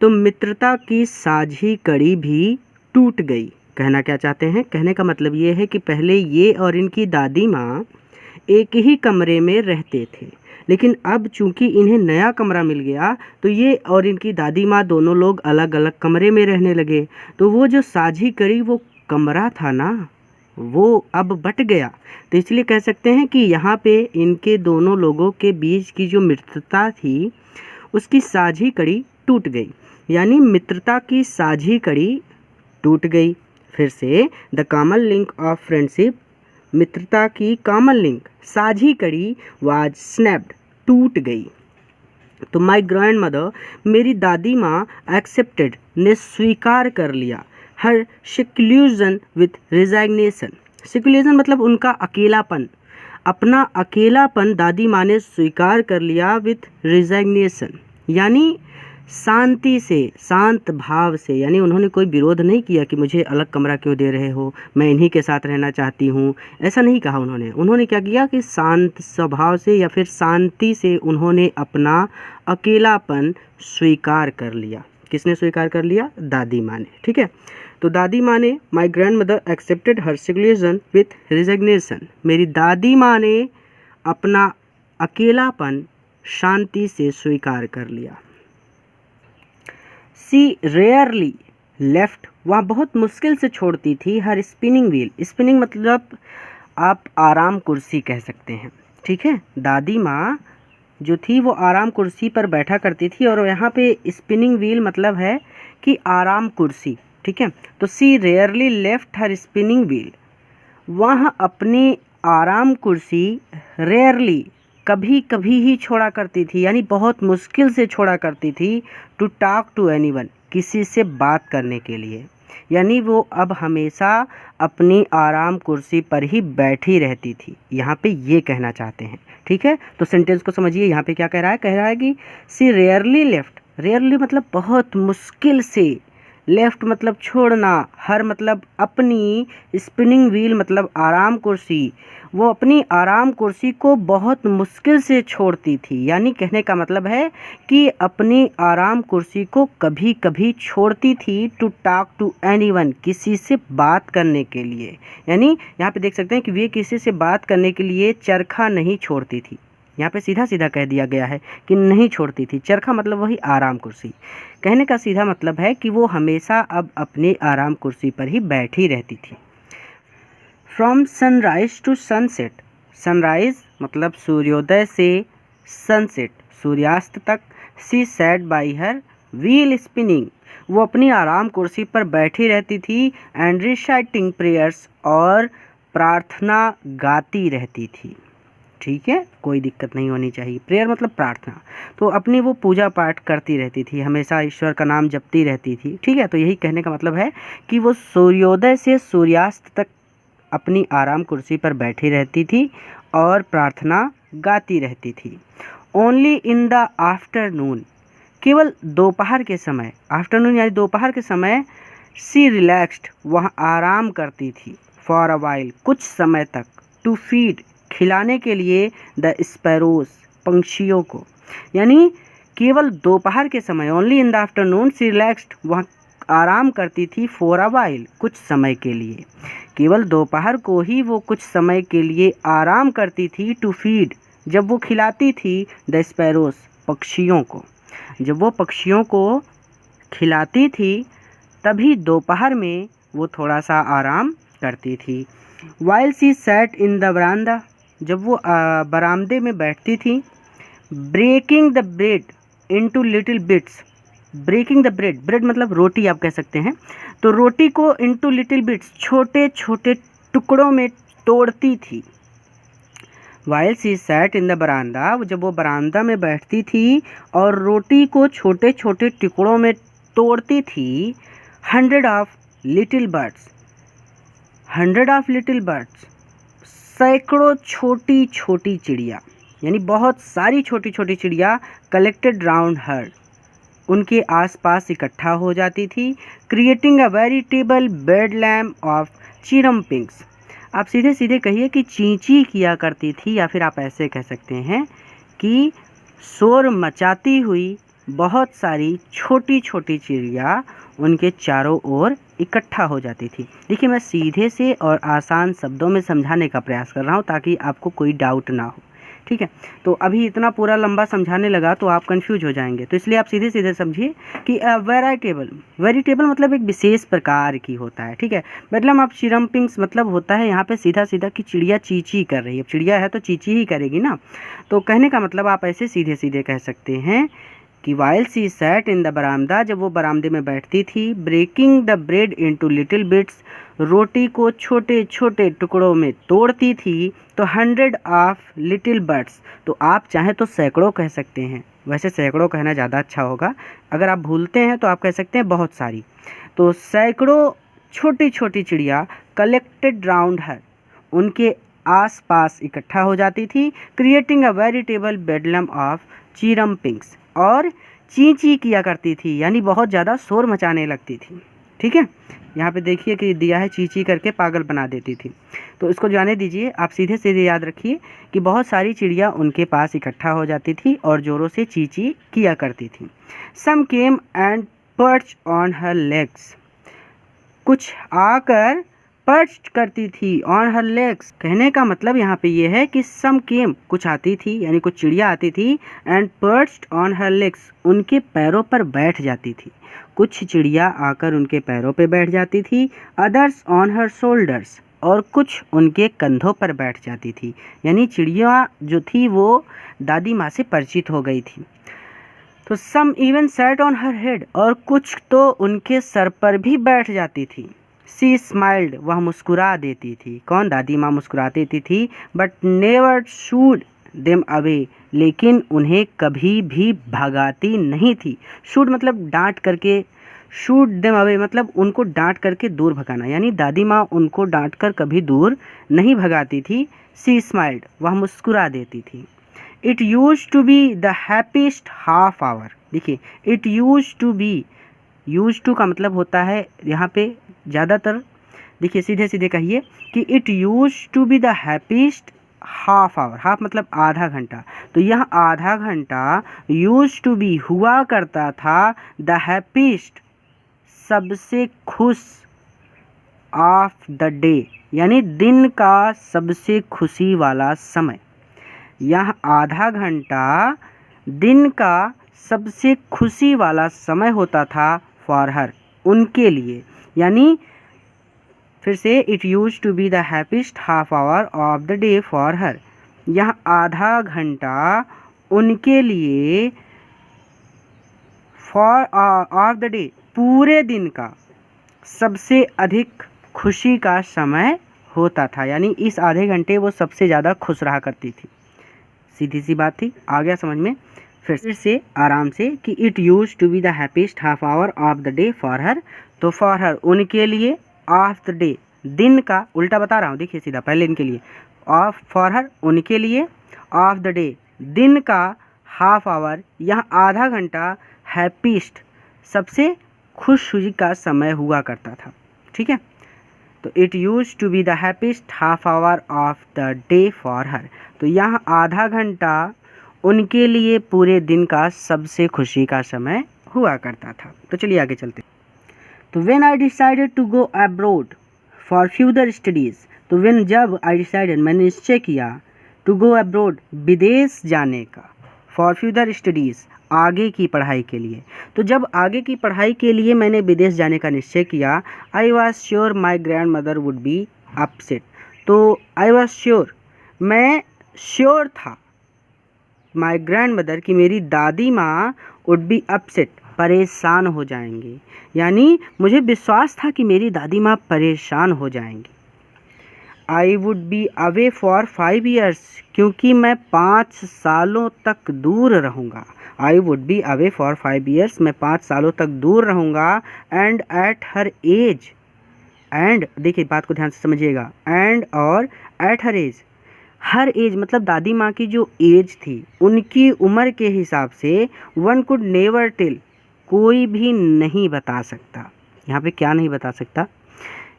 तो मित्रता की साझी कड़ी भी टूट गई। कहना क्या चाहते हैं? कहने का मतलब ये है कि पहले ये और इनकी दादी माँ एक ही कमरे में रहते थे, लेकिन अब चूंकि इन्हें नया कमरा मिल गया तो ये और इनकी दादी माँ दोनों लोग अलग अलग कमरे में रहने लगे, तो वो जो साझी कड़ी वो कमरा था ना, वो अब बट गया। तो इसलिए कह सकते हैं कि यहाँ पे इनके दोनों लोगों के बीच की जो मित्रता थी उसकी साझी कड़ी टूट गई, यानी मित्रता की साझी कड़ी टूट गई। फिर से, the common link of friendship, मित्रता की कॉमन लिंक, साझी कड़ी वाज स्नैप्ड, टूट गई। तो माई ग्रैंड मदर, मेरी दादी माँ, एक्सेप्टेड ने स्वीकार कर लिया, हर सिक्लूजन विथ रिजाइग्नेशन, सिक्लूजन मतलब उनका अकेलापन, अपना अकेलापन दादी माँ ने स्वीकार कर लिया विथ रिजाइग्नेशन, यानी शांति से, शांत भाव से, यानी उन्होंने कोई विरोध नहीं किया कि मुझे अलग कमरा क्यों दे रहे हो, मैं इन्हीं के साथ रहना चाहती हूँ, ऐसा नहीं कहा उन्होंने क्या किया कि शांत स्वभाव से या फिर शांति से उन्होंने अपना अकेलापन स्वीकार कर लिया। किसने स्वीकार कर लिया? दादी माँ ने। ठीक है, तो दादी माँ ने my grand mother accepted her situation with resignation. मेरी दादी माँ ने अपना अकेलापन शांति से स्वीकार कर लिया। सी रेयरली लेफ्ट, वह बहुत मुश्किल से छोड़ती थी हर स्पिनिंग व्हील। स्पिनिंग मतलब आप आराम कुर्सी कह सकते हैं। ठीक है, दादी माँ जो थी वो आराम कुर्सी पर बैठा करती थी, और यहाँ पे स्पिनिंग व्हील मतलब है कि आराम कुर्सी। ठीक है, तो she rarely left her spinning wheel, वह अपनी आराम कुर्सी रेयरली कभी कभी ही छोड़ा करती थी, यानी बहुत मुश्किल से छोड़ा करती थी, टू टॉक टू एनीवन, किसी से बात करने के लिए। यानी वो अब हमेशा अपनी आराम कुर्सी पर ही बैठी रहती थी, यहाँ पे ये कहना चाहते हैं। ठीक है, तो सेंटेंस को समझिए, यहाँ पे क्या कह रहा है कि सी रेयरली लेफ्ट, रेयरली मतलब बहुत मुश्किल से, लेफ्ट मतलब छोड़ना, हर मतलब अपनी, स्पिनिंग व्हील मतलब आराम कुर्सी, वो अपनी आराम कुर्सी को बहुत मुश्किल से छोड़ती थी। यानी कहने का मतलब है कि अपनी आराम कुर्सी को कभी कभी छोड़ती थी, टू टॉक टू एनीवन, किसी से बात करने के लिए। यानी यहाँ पे देख सकते हैं कि वे किसी से बात करने के लिए चरखा नहीं छोड़ती थी। यहाँ पे सीधा सीधा कह दिया गया है कि नहीं छोड़ती थी। चरखा मतलब वही आराम कुर्सी। कहने का सीधा मतलब है कि वो हमेशा अब अपनी आराम कुर्सी पर ही बैठी रहती थी। From sunrise to sunset, sunrise मतलब सूर्योदय से, सनसेट सूर्यास्त तक। She sat by her wheel spinning, वो अपनी आराम कुर्सी पर बैठी रहती थी, एंड रिसाइटिंग प्रेयर्स, और प्रार्थना गाती रहती थी। ठीक है, कोई दिक्कत नहीं होनी चाहिए। प्रेयर मतलब प्रार्थना, तो अपनी वो पूजा पाठ करती रहती थी, हमेशा ईश्वर का नाम जपती रहती थी। ठीक है, तो यही कहने का मतलब है कि वो सूर्योदय से सूर्यास्त तक अपनी आराम कुर्सी पर बैठी रहती थी और प्रार्थना गाती रहती थी। ओनली इन द आफ्टरनून, केवल दोपहर के समय, आफ्टरनून यानी दोपहर के समय, सी रिलैक्स्ड, वह आराम करती थी, फॉर अ वाइल कुछ समय तक, टू फीड खिलाने के लिए, द स्पैरोज पंछियों को। यानी केवल दोपहर के समय, only in the afternoon she relaxed, वह आराम करती थी, फॉर अ वाइल कुछ समय के लिए, केवल दोपहर को ही वो कुछ समय के लिए आराम करती थी, टू फीड जब वो खिलाती थी, द स्पैरोज पक्षियों को, जब वो पक्षियों को खिलाती थी तभी दोपहर में वो थोड़ा सा आराम करती थी। While she sat in the बरामदा, जब वो बरामदे में बैठती थी, breaking the bread into little bits, breaking the bread, bread मतलब रोटी आप कह सकते हैं, तो रोटी को इनटू लिटिल बिट्स छोटे छोटे टुकड़ों में तोड़ती थी। While she sat in the बरामदा, जब वो बरामदा में बैठती थी और रोटी को छोटे छोटे टुकड़ों में तोड़ती थी, 100 of little birds, 100 of little birds, सैकड़ों छोटी छोटी चिड़िया, यानी बहुत सारी छोटी छोटी चिड़िया, कलेक्टेड राउंड हर, उनके आसपास इकट्ठा हो जाती थी, क्रिएटिंग अ वेरिटेबल बेडलैम ऑफ चिरम्पिंग्स। आप सीधे सीधे कहिए कि चींची किया करती थी, या फिर आप ऐसे कह सकते हैं कि शोर मचाती हुई बहुत सारी छोटी छोटी चिड़िया उनके चारों ओर इकट्ठा हो जाती थी। देखिए, मैं सीधे से और आसान शब्दों में समझाने का प्रयास कर रहा हूँ ताकि आपको कोई डाउट ना हो। ठीक है, तो अभी इतना पूरा लंबा समझाने लगा तो आप कंफ्यूज हो जाएंगे, तो इसलिए आप सीधे सीधे समझिए कि वेराइटेबल, वेरिटेबल मतलब एक विशेष प्रकार की होता है। ठीक है, बेडलम ऑफ चिरम्पिंग्स मतलब होता है यहाँ पे सीधा सीधा कि चिड़िया चींची कर रही है, चिड़िया है तो चींची ही करेगी ना, तो कहने का मतलब आप ऐसे सीधे सीधे कह सकते हैं कि while she sat in the बरामदा, जब वो बरामदे में बैठती थी, breaking the bread into little bits, रोटी को छोटे छोटे टुकड़ों में तोड़ती थी, तो 100 ऑफ लिटिल बर्ड्स, तो आप चाहें तो सैकड़ों कह सकते हैं, वैसे सैकड़ों कहना ज़्यादा अच्छा होगा, अगर आप भूलते हैं तो आप कह सकते हैं बहुत सारी, तो सैकड़ों छोटी छोटी चिड़िया कलेक्टेड राउंड हर, उनके आसपास इकट्ठा हो जाती थी, क्रिएटिंग अ वेरिटेबल बेडलम ऑफ चिरम्पिंग्स, और ची ची किया करती थी, यानी बहुत ज़्यादा शोर मचाने लगती थी। ठीक है, यहाँ पे देखिए कि दिया है ची ची करके पागल बना देती थी। तो इसको जाने दीजिए, आप सीधे सीधे याद रखिए कि बहुत सारी चिड़िया उनके पास इकट्ठा हो जाती थी और ज़ोरों से ची ची किया करती थी। Some came and perch on her legs, कुछ आकर पर्च करती थी ऑन हर लेग्स। कहने का मतलब यहाँ पे ये है कि सम केम, कुछ आती थी, यानी कुछ चिड़िया आती थी, एंड पर्च्ड ऑन हर लेग्स, उनके पैरों पर बैठ जाती थी। कुछ चिड़िया आकर उनके पैरों पे बैठ जाती थी। अदर्स ऑन हर शोल्डर्स, और कुछ उनके कंधों पर बैठ जाती थी। यानी चिड़िया जो थी वो दादी माँ से परिचित हो गई थी। तो some even sat on her head, और कुछ तो उनके सर पर भी बैठ जाती थी। सी स्माइल्ड, वह मुस्कुरा देती थी। कौन? दादी माँ मुस्कुरा देती थी। But never should them away, लेकिन उन्हें कभी भी भगाती नहीं थी। शूड मतलब डांट करके, शूड देम अवे मतलब उनको डांट करके दूर भगाना, यानी दादी माँ उनको डांट कर कभी दूर नहीं भगाती थी। सी स्माइल्ड, वह मुस्कुरा देती थी। It used to be the happiest half hour, देखिए it used to be, used to का मतलब होता है यहाँ पे ज़्यादातर, देखिए सीधे सीधे कहिए कि it used to be the happiest half hour. Half मतलब आधा घंटा, तो यह आधा घंटा यूज टू बी हुआ करता था द हैप्पीस्ट, सबसे खुश, ऑफ द डे, यानी दिन का सबसे खुशी वाला समय। यह आधा घंटा दिन का सबसे खुशी वाला समय होता था फॉर हर, उनके लिए। यानी फिर से, it used to be the happiest half hour of the day for her, यह आधा घंटा उनके लिए, फॉर ऑफ द डे, पूरे दिन का सबसे अधिक खुशी का समय होता था। यानी इस आधे घंटे वो सबसे ज़्यादा खुश रहा करती थी। सीधी सी बात थी, आ गया समझ में? फिर से आराम से कि it used to be the happiest half hour of the day for her, तो फॉर हर उनके लिए, ऑफ द डे दिन का, उल्टा बता रहा हूँ, देखिए सीधा, पहले इनके लिए, ऑफ फॉर हर उनके लिए, ऑफ द डे दिन का, हाफ आवर यह आधा घंटा, हैप्पीस्ट सबसे खुशी का समय हुआ करता था। ठीक है, तो it used to be the happiest half hour of the day for her, तो यह आधा घंटा उनके लिए पूरे दिन का सबसे खुशी का समय हुआ करता था। तो चलिए आगे चलते। तो when I decided to go abroad for future studies, तो व्हेन जब आई डिसाइडेड मैंने निश्चय किया, टू गो अब्रॉड विदेश जाने का, फॉर फ्यूचर स्टडीज़ आगे की पढ़ाई के लिए। तो जब आगे की पढ़ाई के लिए मैंने विदेश जाने का निश्चय किया, I was sure my grand mother would be upset, तो आई वॉज श्योर, मैं श्योर था, माई ग्रैंड मदर की मेरी दादी माँ, वुड बी अपसेट परेशान हो जाएंगी, यानी मुझे विश्वास था कि मेरी दादी माँ परेशान हो जाएंगी। I would be away for 5 years, क्योंकि मैं 5 सालों तक दूर रहूँगा। I would be away for 5 years, मैं 5 सालों तक दूर रहूँगा। And at her age, and देखिए बात को ध्यान से समझिएगा, एंड और at her age, her age मतलब दादी माँ की जो एज थी, उनकी उम्र के हिसाब से, वन कुड नेवर टेल, कोई भी नहीं बता सकता। यहाँ पे क्या नहीं बता सकता,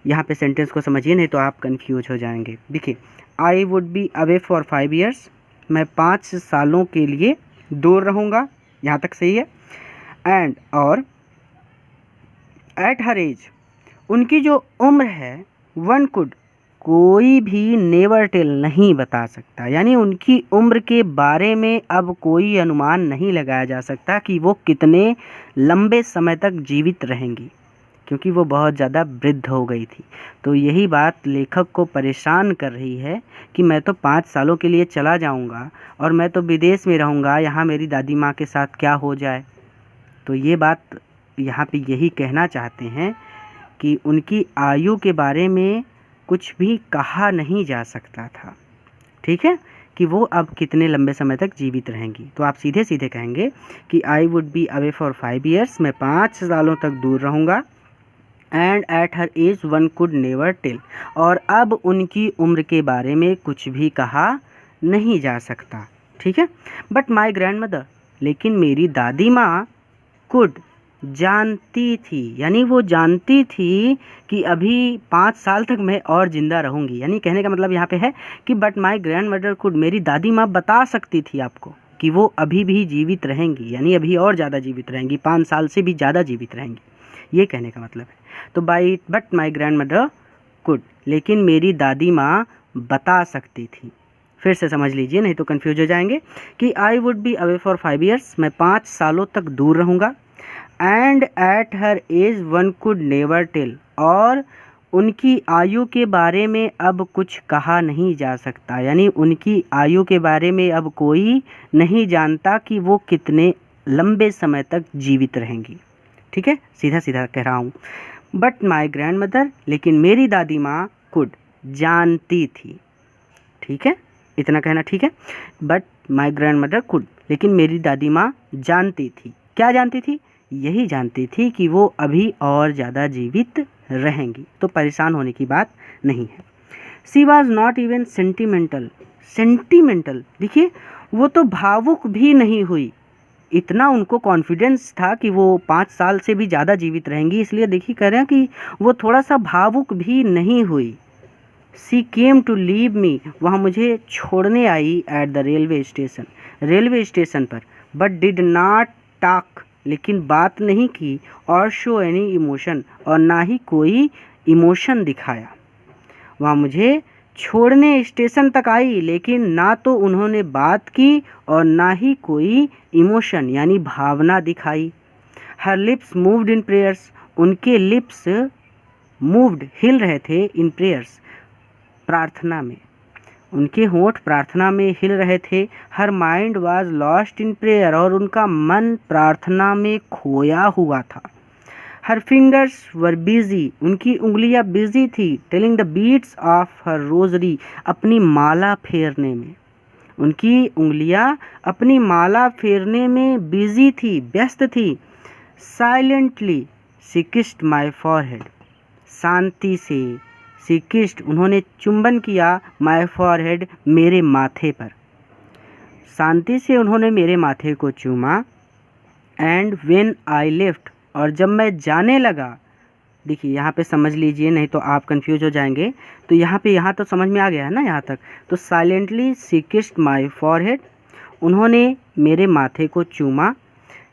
यहाँ पे सेंटेंस को समझिए, नहीं तो आप कंफ्यूज हो जाएंगे। देखिए, आई would be away for 5 years, मैं 5 सालों के लिए दूर रहूँगा, यहाँ तक सही है। एंड और एट हर एज, उनकी जो उम्र है, वन कुड, कोई भी नेवर टेल नहीं बता सकता, यानी उनकी उम्र के बारे में अब कोई अनुमान नहीं लगाया जा सकता कि वो कितने लंबे समय तक जीवित रहेंगी, क्योंकि वो बहुत ज़्यादा वृद्ध हो गई थी। तो यही बात लेखक को परेशान कर रही है कि मैं तो 5 सालों के लिए चला जाऊंगा और मैं तो विदेश में रहूंगा, यहाँ मेरी दादी माँ के साथ क्या हो जाए। तो ये बात यहाँ पे यही कहना चाहते हैं कि उनकी आयु के बारे में कुछ भी कहा नहीं जा सकता था, ठीक है, कि वो अब कितने लंबे समय तक जीवित रहेंगी। तो आप सीधे सीधे कहेंगे कि I would be away for 5 years, मैं 5 सालों तक दूर रहूँगा। And at her age one could never tell, और अब उनकी उम्र के बारे में कुछ भी कहा नहीं जा सकता, ठीक है। बट माई ग्रैंड मदर, लेकिन मेरी दादी माँ, कुड जानती थी, यानी वो जानती थी कि अभी 5 साल तक मैं और ज़िंदा रहूँगी। यानी कहने का मतलब यहाँ पे है कि but my grand mother could, मेरी दादी माँ बता सकती थी आपको कि वो अभी भी जीवित रहेंगी, यानी अभी और ज़्यादा जीवित रहेंगी, 5 साल से भी ज़्यादा जीवित रहेंगी, ये कहने का मतलब है। तो but my grand mother could, लेकिन मेरी दादी माँ बता सकती थी। फिर से समझ लीजिए, नहीं तो कन्फ्यूज हो जाएंगे कि I would be away for 5 years, मैं 5 सालों तक दूर रहूँगा। And at her age one could never tell, और उनकी आयु के बारे में अब कुछ कहा नहीं जा सकता, यानी उनकी आयु के बारे में अब कोई नहीं जानता कि वो कितने लंबे समय तक जीवित रहेंगी। ठीक है, सीधा सीधा कह रहा हूँ। बट माई ग्रैंड मदर, लेकिन मेरी दादी माँ कुड जानती थी। ठीक है, इतना कहना ठीक है। But my grand mother could, लेकिन मेरी दादी माँ जानती थी। क्या जानती थी? यही जानती थी कि वो अभी और ज़्यादा जीवित रहेंगी, तो परेशान होने की बात नहीं है। She was not even sentimental, sentimental देखिए, वो तो भावुक भी नहीं हुई। इतना उनको कॉन्फिडेंस था कि वो 5 साल से भी ज़्यादा जीवित रहेंगी, इसलिए देखिए कह रहे हैं कि वो थोड़ा सा भावुक भी नहीं हुई। She came to leave me, वहाँ मुझे छोड़ने आई at the railway station, railway station पर। बट डिड नॉट टॉक, लेकिन बात नहीं की, और शो एनी इमोशन, और ना ही कोई इमोशन दिखाया। वहाँ मुझे छोड़ने स्टेशन तक आई, लेकिन ना तो उन्होंने बात की और ना ही कोई इमोशन यानी भावना दिखाई। हर लिप्स मूव्ड इन प्रेयर्स, उनके लिप्स मूव्ड हिल रहे थे, इन प्रेयर्स प्रार्थना में, उनके होंठ प्रार्थना में हिल रहे थे। Her mind was lost in prayer, और उनका मन प्रार्थना में खोया हुआ था। हर फिंगर्स वर बिजी, उनकी उंगलियां बिजी थी, telling the beads of her rosary, अपनी माला फेरने में, उनकी उंगलियां अपनी माला फेरने में बिजी थी, व्यस्त थी। Silently she kissed my forehead, शांति से शी किस्ड, उन्होंने चुंबन किया, माई फॉरहेड, मेरे माथे पर, शांति से उन्होंने मेरे माथे को चूमा। एंड व्हेन आई लेफ्ट, और जब मैं जाने लगा, देखिए यहाँ पे समझ लीजिए, नहीं तो आप कंफ्यूज हो जाएंगे। तो यहाँ तो समझ में आ गया है ना यहाँ तक। तो silently she kissed my forehead, उन्होंने मेरे माथे को चूमा।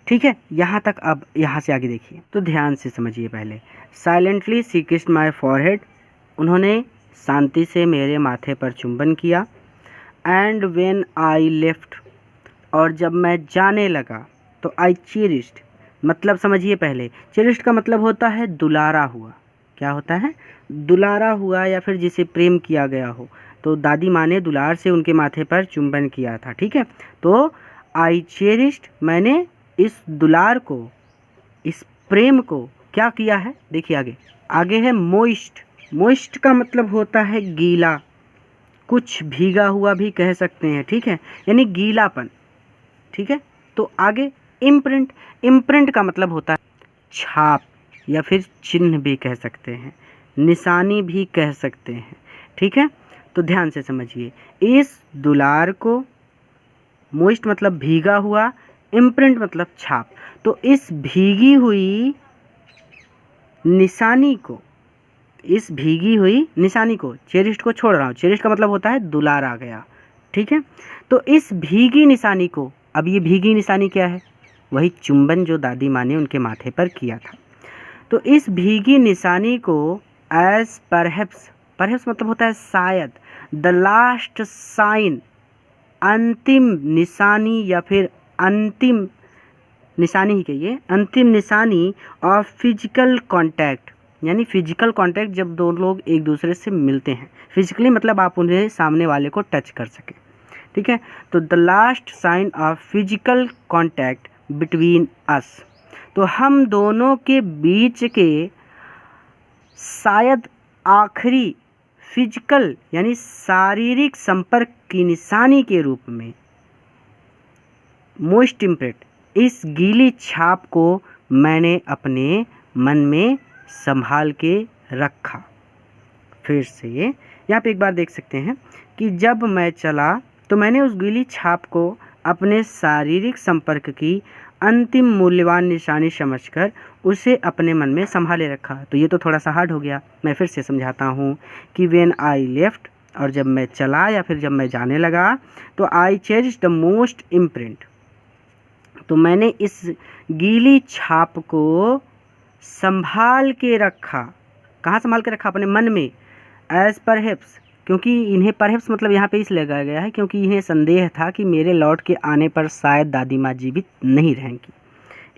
ठीक है, यहाँ तक। अब यहाँ से आगे देखिए, तो ध्यान से समझिए पहले। Silently she kissed my forehead, उन्होंने शांति से मेरे माथे पर चुंबन किया। एंड व्हेन आई लेफ्ट, और जब मैं जाने लगा, तो आई चेरिश्ड, मतलब समझिए पहले, चेरिश्ड का मतलब होता है दुलारा हुआ। क्या होता है? दुलारा हुआ, या फिर जिसे प्रेम किया गया हो। तो दादी माँ ने दुलार से उनके माथे पर चुंबन किया था। ठीक है, तो आई चेरिश्ड, मैंने इस दुलार को, इस प्रेम को क्या किया है? देखिए आगे, आगे है मोइस्ट। मोइस्ट का मतलब होता है गीला, कुछ भीगा हुआ भी कह सकते हैं। ठीक है, यानी गीलापन। ठीक है, तो आगे इम्प्रिंट। इम्प्रिंट का मतलब होता है छाप, या फिर चिन्ह भी कह सकते हैं, निशानी भी कह सकते हैं। ठीक है, तो ध्यान से समझिए, इस दुलार को, मोइस्ट मतलब भीगा हुआ, इम्प्रिंट मतलब छाप, तो इस भीगी हुई निशानी को, इस भीगी हुई निशानी को, चेरिश्ड को छोड़ रहा हूँ, चेरिश्ड का मतलब होता है दुलार आ गया। ठीक है, तो इस भीगी निशानी को, अब ये भीगी निशानी क्या है? वही चुंबन जो दादी माँ ने उनके माथे पर किया था। तो इस भीगी निशानी को एज परहैप्स, परहैप्स मतलब होता है शायद, द लास्ट साइन, अंतिम निशानी, या फिर अंतिम निशानी ही कहिए, अंतिम निशानी ऑफ फिजिकल कांटेक्ट, यानी फिजिकल कांटेक्ट जब दो लोग एक दूसरे से मिलते हैं। फिजिकली मतलब आप उन्हें, सामने वाले को टच कर सके। ठीक है, तो the last sign of physical contact between us, तो हम दोनों के बीच के शायद आखिरी फिजिकल यानी शारीरिक संपर्क की निशानी के रूप में मोस्ट इम्प्रेट, इस गीली छाप को मैंने अपने मन में संभाल के रखा। फिर से यहाँ पे एक बार देख सकते हैं कि जब मैं चला तो मैंने उस गीली छाप को अपने शारीरिक संपर्क की अंतिम मूल्यवान निशानी समझकर उसे अपने मन में संभाले रखा। तो ये तो थोड़ा सा हार्ड हो गया, मैं फिर से समझाता हूँ कि व्हेन आई लेफ्ट, और जब मैं चला या फिर जब मैं जाने लगा, तो I cherish the most imprint, तो मैंने इस गीली छाप को संभाल के रखा। कहाँ संभाल के रखा? अपने मन में। एज परहैप्स, क्योंकि इन्हें परहैप्स मतलब यहाँ पे इसलिए लगाया गया है क्योंकि इन्हें संदेह था कि मेरे लौट के आने पर शायद दादी माँ जीवित नहीं रहेंगी,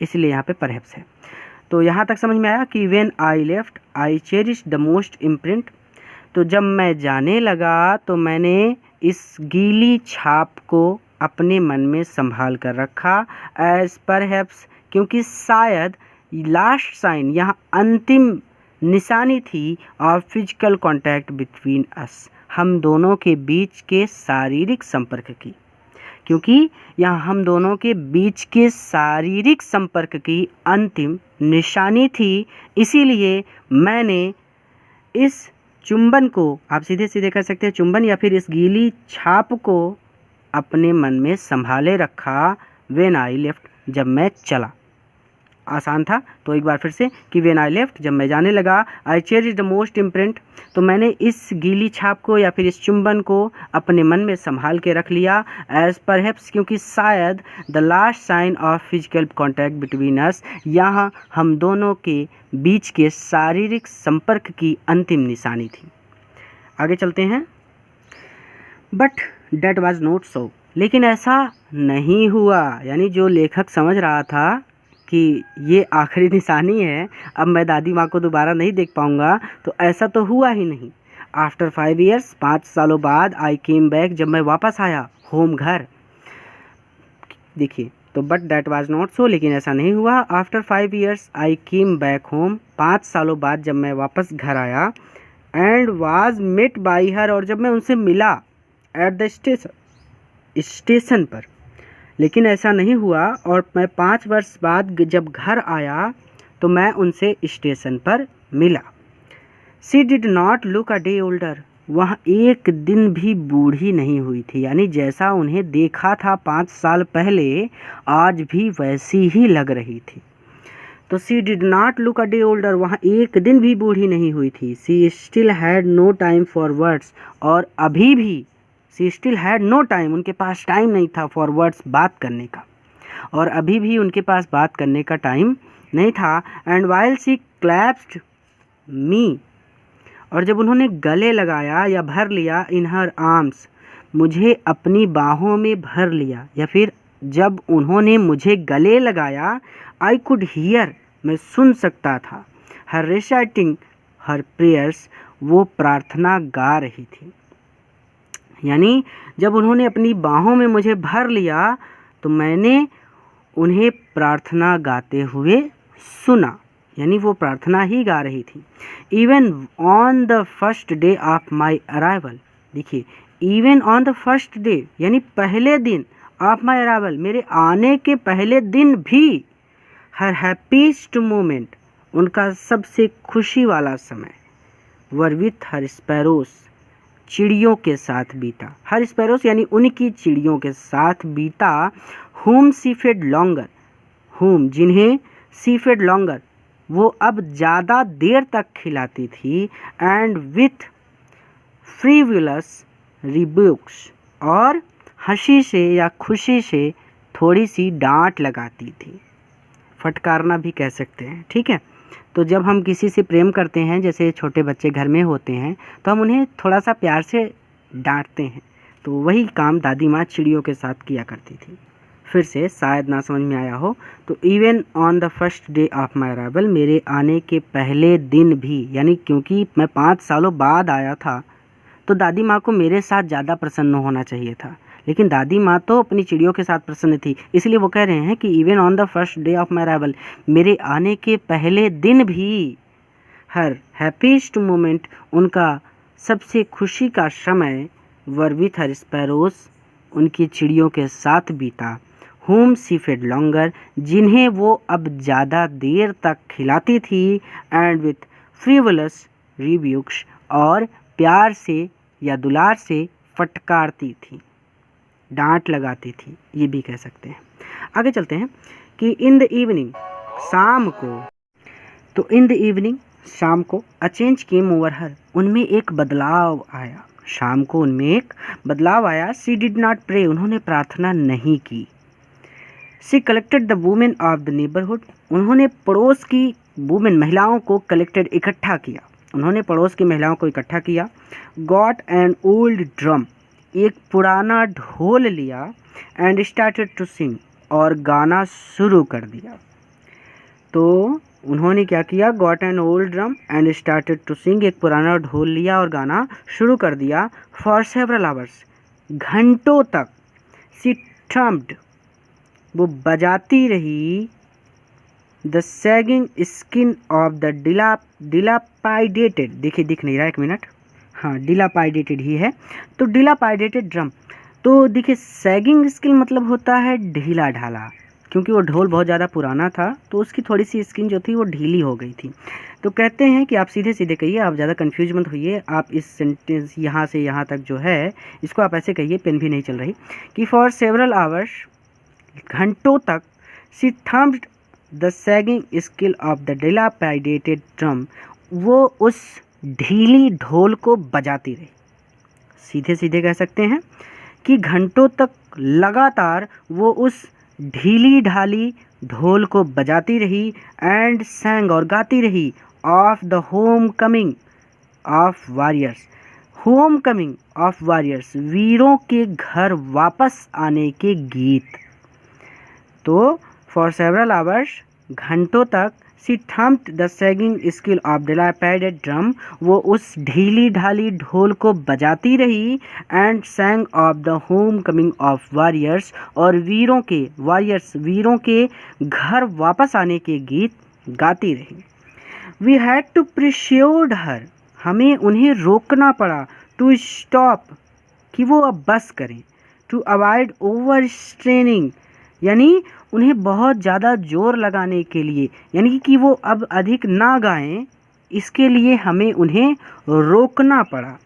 इसलिए यहाँ पे परहैप्स है। तो यहाँ तक समझ में आया कि when I left I cherish the most imprint, तो जब मैं जाने लगा तो मैंने इस गीली छाप को अपने मन में संभाल कर रखा। एज परहैप्स, क्योंकि शायद लास्ट साइन यहाँ अंतिम निशानी थी ऑफ फिजिकल कॉन्टैक्ट बिटवीन अस, हम दोनों के बीच के शारीरिक संपर्क की, क्योंकि यहाँ हम दोनों के बीच के शारीरिक संपर्क की अंतिम निशानी थी, इसीलिए मैंने इस चुंबन को, आप सीधे सीधे कह सकते हैं चुंबन, या फिर इस गीली छाप को अपने मन में संभाले रखा। व्हेन आई लेफ्ट, जब मैं चला। आसान था, तो एक बार फिर से कि व्हेन आई लेफ्ट, जब मैं जाने लगा, I cherish the most imprint, तो मैंने इस गीली छाप को या फिर इस चुंबन को अपने मन में संभाल के रख लिया। एज परहैप्स, क्योंकि शायद the last sign of physical contact between us, यहाँ हम दोनों के बीच के शारीरिक संपर्क की अंतिम निशानी थी। आगे चलते हैं। But that was not so, लेकिन ऐसा नहीं हुआ, यानी जो लेखक समझ रहा था कि ये आखिरी निशानी है, अब मैं दादी माँ को दोबारा नहीं देख पाऊँगा, तो ऐसा तो हुआ ही नहीं। आफ्टर 5 years, 5 सालों बाद, आई केम बैक, जब मैं वापस आया होम, घर। देखिए, तो but that was not so, लेकिन ऐसा नहीं हुआ। After 5 years I came back home, 5 सालों बाद जब मैं वापस घर आया। And was met by her, और जब मैं उनसे मिला एट द स्टेशन पर, लेकिन ऐसा नहीं हुआ। और मैं 5 वर्ष बाद जब घर आया तो मैं उनसे स्टेशन पर मिला। She did not look a day older, वह एक दिन भी बूढ़ी नहीं हुई थी, यानी जैसा उन्हें देखा था 5 साल पहले, आज भी वैसी ही लग रही थी। तो she did not look a day older, वहाँ एक दिन भी बूढ़ी नहीं हुई थी। She still had no time for words, और अभी भी she still had no time, उनके पास टाइम नहीं था फॉर वर्ड्स, बात करने का, और अभी भी उनके पास बात करने का टाइम नहीं था। एंड वाइल शी क्लैप्ड मी, और जब उन्होंने गले लगाया या भर लिया, इन हर आर्म्स, मुझे अपनी बाहों में भर लिया, या फिर जब उन्होंने मुझे गले लगाया, आई कुड हियर, मैं सुन सकता था, हर रिसाइटिंग हर प्रेयर्स, वो प्रार्थना गा रही थी। यानी जब उन्होंने अपनी बाहों में मुझे भर लिया तो मैंने उन्हें प्रार्थना गाते हुए सुना, यानी वो प्रार्थना ही गा रही थी। Even on the first day of my arrival, देखिए, even on the first day, यानी पहले दिन, ऑफ माई अराइवल, मेरे आने के पहले दिन भी, हर हैप्पीस्ट मोमेंट, उनका सबसे खुशी वाला समय, वर विथ हर स्पैरोस, चिड़ियों के साथ बीता। हर स्पैरोस यानी उनकी चिड़ियों के साथ बीता। whom she fed longer, whom, जिन्हें she fed longer, वो अब ज़्यादा देर तक खिलाती थी। एंड with frivolous rebukes, और हंसी से या खुशी से थोड़ी सी डांट लगाती थी, फटकारना भी कह सकते हैं, ठीक है। तो जब हम किसी से प्रेम करते हैं, जैसे छोटे बच्चे घर में होते हैं, तो हम उन्हें थोड़ा सा प्यार से डांटते हैं, तो वही काम दादी माँ चिड़ियों के साथ किया करती थी। फिर से शायद ना समझ में आया हो, तो even on the first day of my arrival, मेरे आने के पहले दिन भी, यानी क्योंकि मैं 5 सालों बाद आया था, तो दादी माँ को मेरे साथ ज़्यादा प्रसन्न होना चाहिए था, लेकिन दादी माँ तो अपनी चिड़ियों के साथ प्रसन्न थी, इसलिए वो कह रहे हैं कि even on the first day of my arrival, मेरे आने के पहले दिन भी, हर हैप्पीस्ट मोमेंट, उनका सबसे खुशी का समय, वर विथ हर स्पैरोस, उनकी चिड़ियों के साथ बीता। whom she fed longer, जिन्हें वो अब ज़्यादा देर तक खिलाती थी। एंड विथ frivolous rebukes, और प्यार से या दुलार से फटकारती थी, डांट लगाती थी, ये भी कह सकते हैं। आगे चलते हैं कि इन द इवनिंग, शाम को, तो इन द इवनिंग, शाम को, अ चेंज केम ओवर हर, उनमें एक बदलाव आया, शाम को उनमें एक बदलाव आया। सी डिड नॉट प्रे, उन्होंने प्रार्थना नहीं की। She collected the women of the neighbourhood, उन्होंने पड़ोस की वुमेन, महिलाओं को कलेक्टेड, इकट्ठा किया, उन्होंने पड़ोस की महिलाओं को इकट्ठा किया। गॉट एन ओल्ड ड्रम, एक पुराना ढोल लिया। एंड स्टार्टेड टू सिंग, और गाना शुरू कर दिया। तो उन्होंने क्या किया, got an old drum and started to sing, एक पुराना ढोल लिया और गाना शुरू कर दिया। फॉर सेवरल आवर्स, घंटों तक। सी ट्रम्प्ड, वो बजाती रही। The sagging skin of the dilapidated, देखिए दिख नहीं रहा, एक मिनट, हाँ डिलापाइडेटेड ही है, तो डिलापाइडेटेड ड्रम। तो देखिए सैगिंग स्किन मतलब होता है ढीला ढाला, क्योंकि वो ढोल बहुत ज़्यादा पुराना था तो उसकी थोड़ी सी स्किन जो थी वो ढीली हो गई थी। तो कहते हैं कि आप सीधे सीधे कहिए, आप ज़्यादा कन्फ्यूज मत होइए, आप इस सेंटेंस यहाँ से यहाँ तक जो है इसको आप ऐसे कहिए, पेन भी नहीं चल रही, कि फॉर सेवरल आवर्स, घंटों तक। She thumped the sagging skill of the dilapidated drum, वो उस ढीली ढोल को बजाती रही। सीधे सीधे कह सकते हैं कि घंटों तक लगातार वो उस ढीली ढाली ढोल को बजाती रही। एंड सैंग, और गाती रही, of the home coming of warriors, home coming of warriors, वीरों के घर वापस आने के गीत। तो फॉर सेवरल आवर्स, घंटों तक। She thumped the sagging skill of dilapidated drum, वो उस ढीली ढाली ढोल को बजाती रही। And sang of the home coming of warriors, और वीरों के, वॉरियर्स वीरों के घर वापस आने के गीत गाती रही। वी हैड टू प्रिश्योर्ड हर, हमें उन्हें रोकना पड़ा। टू स्टॉप, कि वो अब बस करें। टू अवॉइड ओवर स्ट्रेनिंग, यानी उन्हें बहुत ज़्यादा जोर लगाने के लिए, यानी कि वो अब अधिक ना गाएं, इसके लिए हमें उन्हें रोकना पड़ा।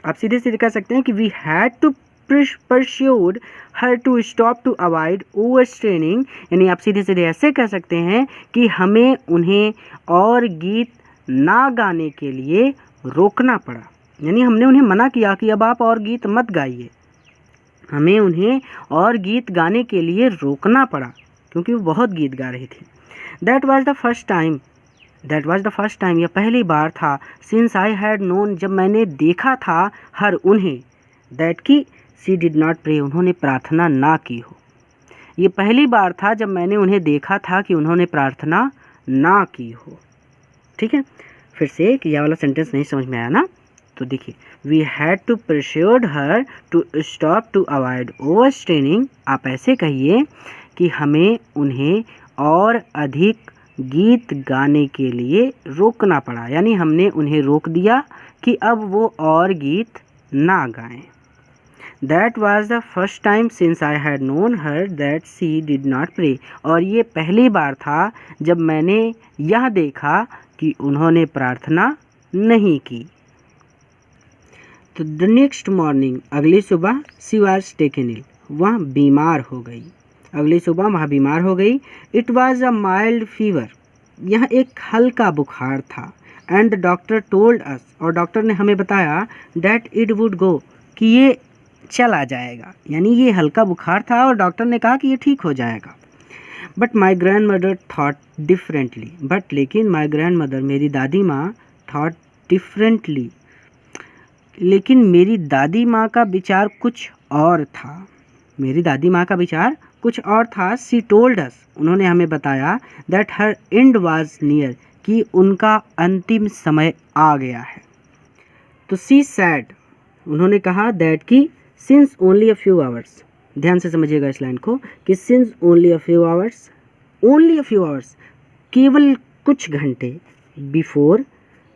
आप सीधे सीधे कह सकते हैं कि we had to persuade her to stop to avoid over straining, यानी आप सीधे सीधे ऐसे कह सकते हैं कि हमें उन्हें और गीत ना गाने के लिए रोकना पड़ा, यानी हमने उन्हें मना किया कि अब आप और गीत मत गाइए, हमें उन्हें और गीत गाने के लिए रोकना पड़ा क्योंकि वो बहुत गीत गा रही थी। That was the first time, यह पहली बार था। सिंस आई हैड नोन, जब मैंने देखा था, हर उन्हें, दैट की सी डिड नॉट प्रे, उन्होंने प्रार्थना ना की हो। ये पहली बार था जब मैंने उन्हें देखा था कि उन्होंने प्रार्थना ना की हो। ठीक है, फिर से कि यह वाला सेंटेंस नहीं समझ में आया ना, तो देखिए, we had to persuade her to stop to avoid over straining, आप ऐसे कहिए कि हमें उन्हें और अधिक गीत गाने के लिए रोकना पड़ा, यानी हमने उन्हें रोक दिया कि अब वो और गीत ना गाएं। That was the first time since I had known her that she did not pray, और ये पहली बार था जब मैंने यह देखा कि उन्होंने प्रार्थना नहीं की। तो द नेक्स्ट मॉर्निंग, अगली सुबह, सी वॉज टेकन इल, वह बीमार हो गई। अगली सुबह वह बीमार हो गई। It was a mild fever, यह एक हल्का बुखार था। And the doctor told us, और डॉक्टर ने हमें बताया, दैट इट वुड गो, कि ये चला जाएगा, यानी ये हल्का बुखार था और डॉक्टर ने कहा कि ये ठीक हो जाएगा। But my grand mother thought differently, but लेकिन माई ग्रैंड मदर, मेरी दादी माँ, थॉट डिफरेंटली, लेकिन मेरी दादी माँ का विचार कुछ और था। मेरी दादी माँ का विचार कुछ और था। सी टोल्ड अस, उन्होंने हमें बताया, that her and was near, कि उनका अंतिम समय आ गया है। तो सी सैड, उन्होंने कहा, दैट की since only a few hours, ध्यान से समझिएगा इस लाइन को, कि since only a few hours, only a few hours, केवल कुछ घंटे, before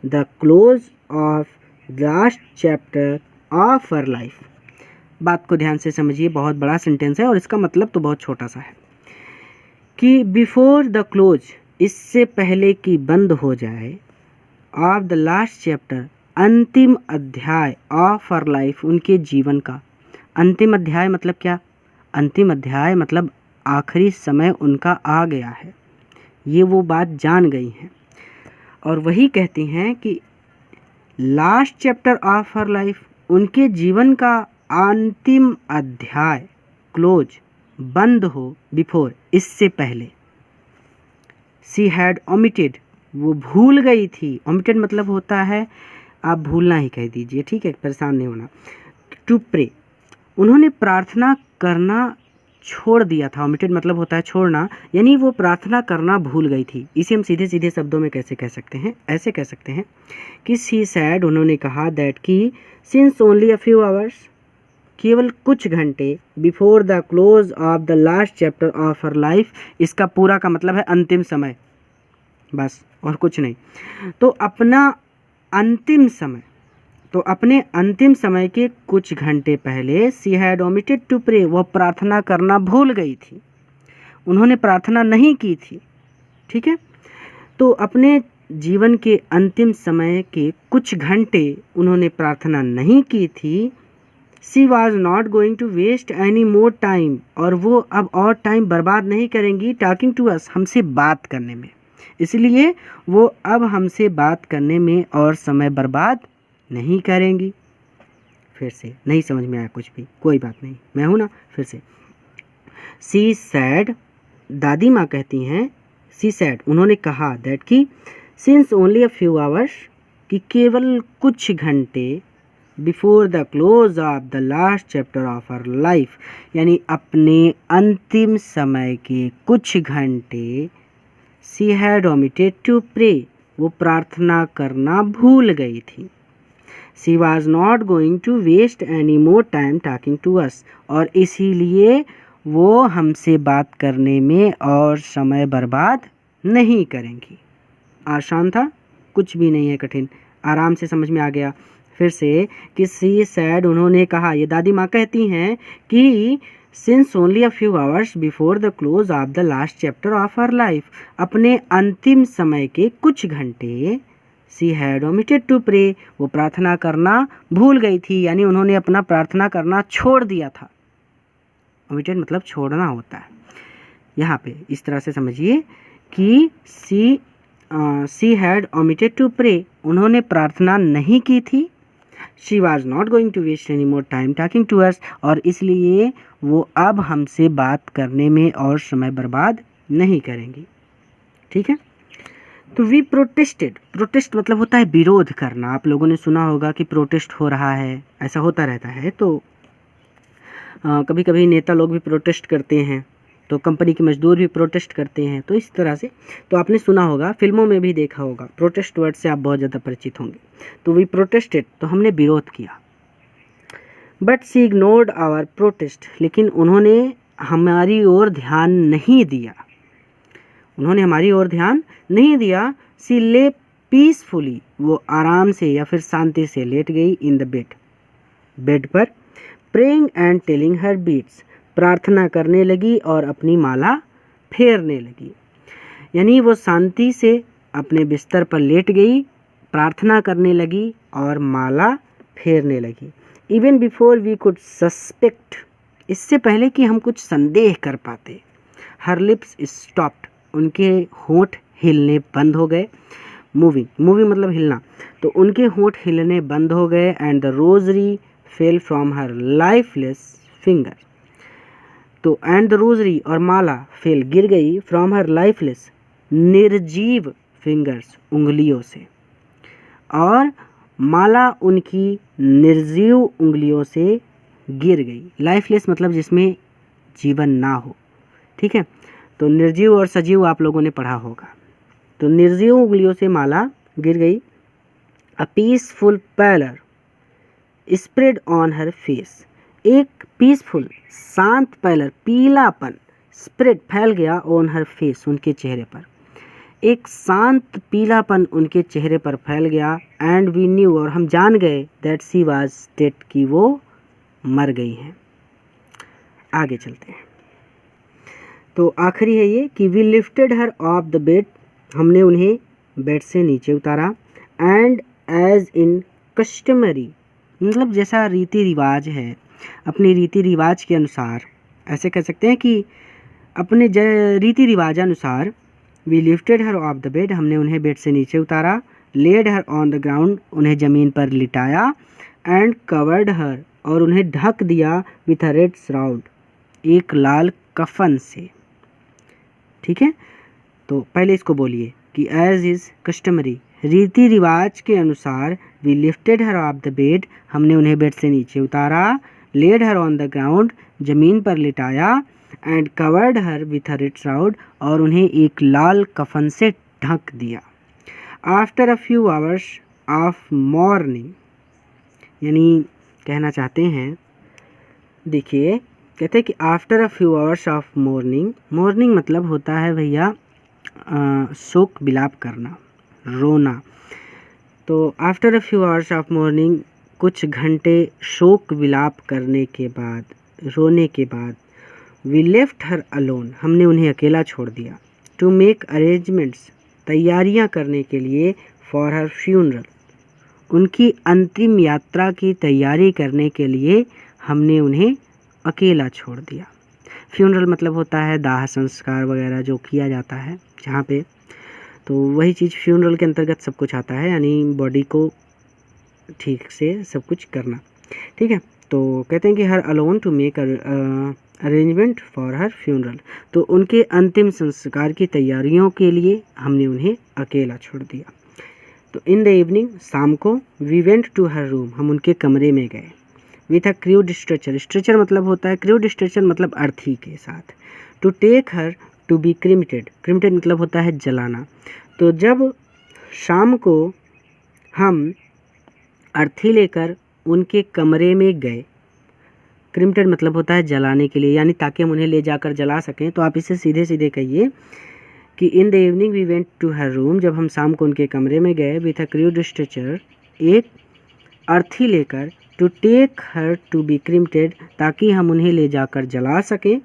the close of last chapter of her life. बात को ध्यान से समझिए, बहुत बड़ा सेंटेंस है और इसका मतलब तो बहुत छोटा सा है, कि बिफोर द क्लोज, इससे पहले कि बंद हो जाए, ऑफ द लास्ट चैप्टर, अंतिम अध्याय, ऑफ हर लाइफ, उनके जीवन का। अंतिम अध्याय मतलब क्या? अंतिम अध्याय मतलब आखिरी समय उनका आ गया है, ये वो बात जान गई हैं और वही कहती हैं कि last chapter of her life, उनके जीवन का अंतिम अध्याय, क्लोज, बंद हो, बिफोर, इससे पहले। सी हैड ओमिटेड, वो भूल गई थी। ओमिटेड मतलब होता है, आप भूलना ही कह दीजिए, ठीक है, परेशान नहीं होना। टू प्रे, उन्होंने प्रार्थना करना छोड़ दिया था। ओमिटेड मतलब होता है छोड़ना, यानी वो प्रार्थना करना भूल गई थी। इसे हम सीधे सीधे शब्दों में कैसे कह सकते हैं, ऐसे कह सकते हैं कि सी सैड, उन्होंने कहा, दैट कि since only a few hours, केवल कुछ घंटे, before the close of the last chapter of her life, इसका पूरा का मतलब है अंतिम समय, बस और कुछ नहीं। तो अपना अंतिम समय, तो अपने अंतिम समय के कुछ घंटे पहले she had omitted to pray, वह प्रार्थना करना भूल गई थी, उन्होंने प्रार्थना नहीं की थी, ठीक है। तो अपने जीवन के अंतिम समय के कुछ घंटे उन्होंने प्रार्थना नहीं की थी। She was not going to waste any more time, और वो अब और टाइम बर्बाद नहीं करेंगी टॉकिंग टू अस, हमसे बात करने में, इसलिए वो अब हमसे बात करने में और समय बर्बाद नहीं करेंगी। फिर से नहीं समझ में आया कुछ भी, कोई बात नहीं, मैं हूँ ना, फिर से। सी सैड, दादी माँ कहती हैं, सी सैड, उन्होंने कहा, दैट कि since only a few hours, कि केवल कुछ घंटे, before the close of the last chapter of her life, यानी अपने अंतिम समय के कुछ घंटे, she had omitted to pray, वो प्रार्थना करना भूल गई थी। She was not going to waste any more time talking to us, और इसीलिए वो हमसे बात करने में और समय बर्बाद नहीं करेंगी। आसान था, कुछ भी नहीं है कठिन, आराम से समझ में आ गया। फिर से कि सी सैड, उन्होंने कहा, ये दादी माँ कहती हैं कि since only a few hours before the close of the last chapter of her life, अपने अंतिम समय के कुछ घंटे, she had omitted to pray, वो प्रार्थना करना भूल गई थी, यानी उन्होंने अपना प्रार्थना करना छोड़ दिया था। ओमिटेड मतलब छोड़ना होता है। यहाँ पे इस तरह से समझिए कि she had omitted to pray, उन्होंने प्रार्थना नहीं की थी। She was not going to waste any more time talking to us, और इसलिए वो अब हमसे बात करने में और समय बर्बाद नहीं करेंगी, ठीक है। तो वी प्रोटेस्टेड, प्रोटेस्ट मतलब होता है विरोध करना। आप लोगों ने सुना होगा कि प्रोटेस्ट हो रहा है, ऐसा होता रहता है। तो कभी कभी नेता लोग भी प्रोटेस्ट करते हैं, तो कंपनी के मजदूर भी प्रोटेस्ट करते हैं, तो इस तरह से तो आपने सुना होगा, फिल्मों में भी देखा होगा, प्रोटेस्ट वर्ड से आप बहुत ज़्यादा परिचित होंगे। तो वी प्रोटेस्टेड, तो हमने विरोध किया। But she ignored our protest, लेकिन उन्होंने हमारी ओर ध्यान नहीं दिया, उन्होंने हमारी ओर ध्यान नहीं दिया। सी ले पीसफुली, वो आराम से या फिर शांति से लेट गई इन द बेड, बेड पर, praying and telling her beads, प्रार्थना करने लगी और अपनी माला फेरने लगी। यानी वो शांति से अपने बिस्तर पर लेट गई, प्रार्थना करने लगी और माला फेरने लगी। Even before we could suspect, इससे पहले कि हम कुछ संदेह कर पाते। हर लिप्स स्टॉप्ड, उनके होंठ हिलने बंद हो गए। मूविंग, मूविंग मतलब हिलना, तो उनके होंठ हिलने बंद हो गए। And the rosary fell from her lifeless finger, तो एंड द रोजरी और माला फेल गिर गई, फ्रॉम हर लाइफलेस निर्जीव फिंगर्स, उंगलियों से, और माला उनकी निर्जीव उंगलियों से गिर गई। लाइफलेस मतलब जिसमें जीवन ना हो, ठीक है। तो निर्जीव और सजीव आप लोगों ने पढ़ा होगा। तो निर्जीव उंगलियों से माला गिर गई। A peaceful pallor spread on her face, एक पीसफुल शांत पैलर, पीलापन, स्प्रेड फैल गया, ऑन हर फेस, उनके चेहरे पर, एक शांत पीलापन उनके चेहरे पर फैल गया। एंड वी न्यू, और हम जान गए, दैट सी वाज डेड, कि वो मर गई हैं। आगे चलते हैं। तो आखिरी है ये कि we lifted her off the bed, हमने उन्हें बेड से नीचे उतारा। एंड एज इन कस्टमरी, मतलब जैसा रीति रिवाज है, अपने रीति रिवाज के अनुसार, ऐसे कह सकते हैं कि अपने रीति रिवाजानुसार we lifted her off the bed, हमने उन्हें बेड से नीचे उतारा, laid her on the ground, उन्हें ज़मीन पर लिटाया, एंड कवर्ड हर, और उन्हें ढक दिया, विथ अ रेड श्राउड, एक लाल कफन से। ठीक है, तो पहले इसको बोलिए कि एज इज़ कस्टमरी, रीति रिवाज के अनुसार, we lifted her off the bed, हमने उन्हें बेड से नीचे उतारा, laid her on the ground, ज़मीन पर लिटाया, and covered her with a red shroud, और उन्हें एक लाल कफन से ढक दिया। After a few hours of mourning, यानी कहना चाहते हैं, देखिए कहते हैं कि after a few hours of mourning, mourning मतलब होता है भैया शोक विलाप करना, रोना। तो after a few hours of morning, कुछ घंटे शोक विलाप करने के बाद, रोने के बाद, वी लेफ्ट हर अलोन, हमने उन्हें अकेला छोड़ दिया, टू मेक अरेंजमेंट्स, तैयारियां करने के लिए, फॉर हर फ्यूनरल, उनकी अंतिम यात्रा की तैयारी करने के लिए हमने उन्हें अकेला छोड़ दिया। फ्यूनरल मतलब होता है दाह संस्कार वगैरह जो किया जाता है जहाँ पे, तो वही चीज़ फ्यूनरल के अंतर्गत सब कुछ आता है, यानी बॉडी को ठीक से सब कुछ करना। ठीक है, तो कहते हैं कि her alone to make arrangement for her funeral, तो उनके अंतिम संस्कार की तैयारियों के लिए हमने उन्हें अकेला छोड़ दिया। तो इन द इवनिंग, शाम को, we went to her room, हम उनके कमरे में गए, with a crude stretcher, stretcher मतलब होता है, क्रूड स्ट्रेचर मतलब अर्थी के साथ, to take her to be cremated, cremated मतलब होता है जलाना। तो जब शाम को हम अर्थी लेकर उनके कमरे में गए, क्रिमेटेड मतलब होता है जलाने के लिए, यानी ताकि हम उन्हें ले जाकर जला सकें, तो आप इसे सीधे सीधे कहिए कि in the evening we went to her room, जब हम शाम को उनके कमरे में गए, विथ अ क्रूड स्ट्रेचर, एक अर्थी लेकर, to take her to be cremated, ताकि हम उन्हें ले जाकर जला सकें।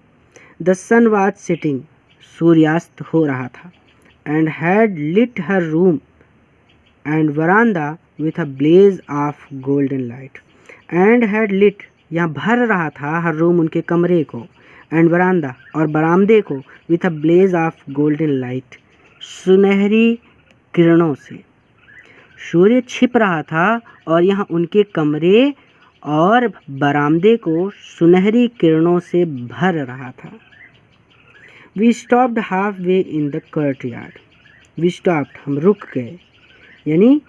द सन वाज सेटिंग, सूर्यास्त हो रहा था, and had lit her room and verandah with a blaze of golden light, and had lit यहाँ भर रहा था हर रूम उनके कमरे को, एंड वरांदा और बरामदे को, with a blaze of golden light, सुनहरी किरणों से। सूर्य छिप रहा था और यहाँ उनके कमरे और बरामदे को सुनहरी किरणों से भर रहा था। We stopped halfway in the courtyard, we stopped हम रुक गए, यानी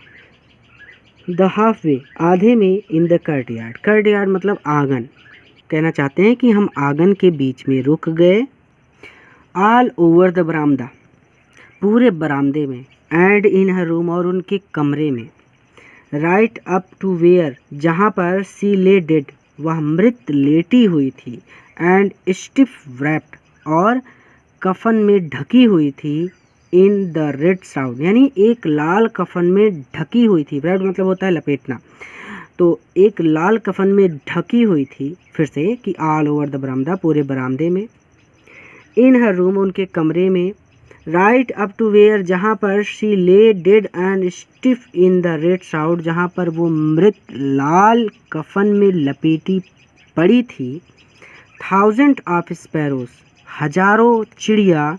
द हाफ वे आधे में, इन द कोर्टयार्ड, कोर्टयार्ड मतलब आंगन, कहना चाहते हैं कि हम आंगन के बीच में रुक गए। ऑल ओवर द बरामदा, पूरे बरामदे में, एंड इन हर रूम और उनके कमरे में, राइट अप टू वेयर जहाँ पर सी ले डेड, वह मृत लेटी हुई थी, एंड स्टिफ व्रैप्ड और कफन में ढकी हुई थी, इन द रेड श्राउड, यानी एक लाल कफन में ढकी हुई थी, व्रैप्ड मतलब होता है लपेटना, तो एक लाल कफन में ढकी हुई थी। फिर से कि ऑल ओवर द बरामदा, पूरे बरामदे में, इन हर रूम उनके कमरे में, राइट अप टू वेयर जहाँ पर शी ले dead and stiff in the red shroud, जहाँ पर वो मृत लाल कफन में लपेटी पड़ी थी। थाउजेंड ऑफ स्पैरोज, हजारों चिड़िया,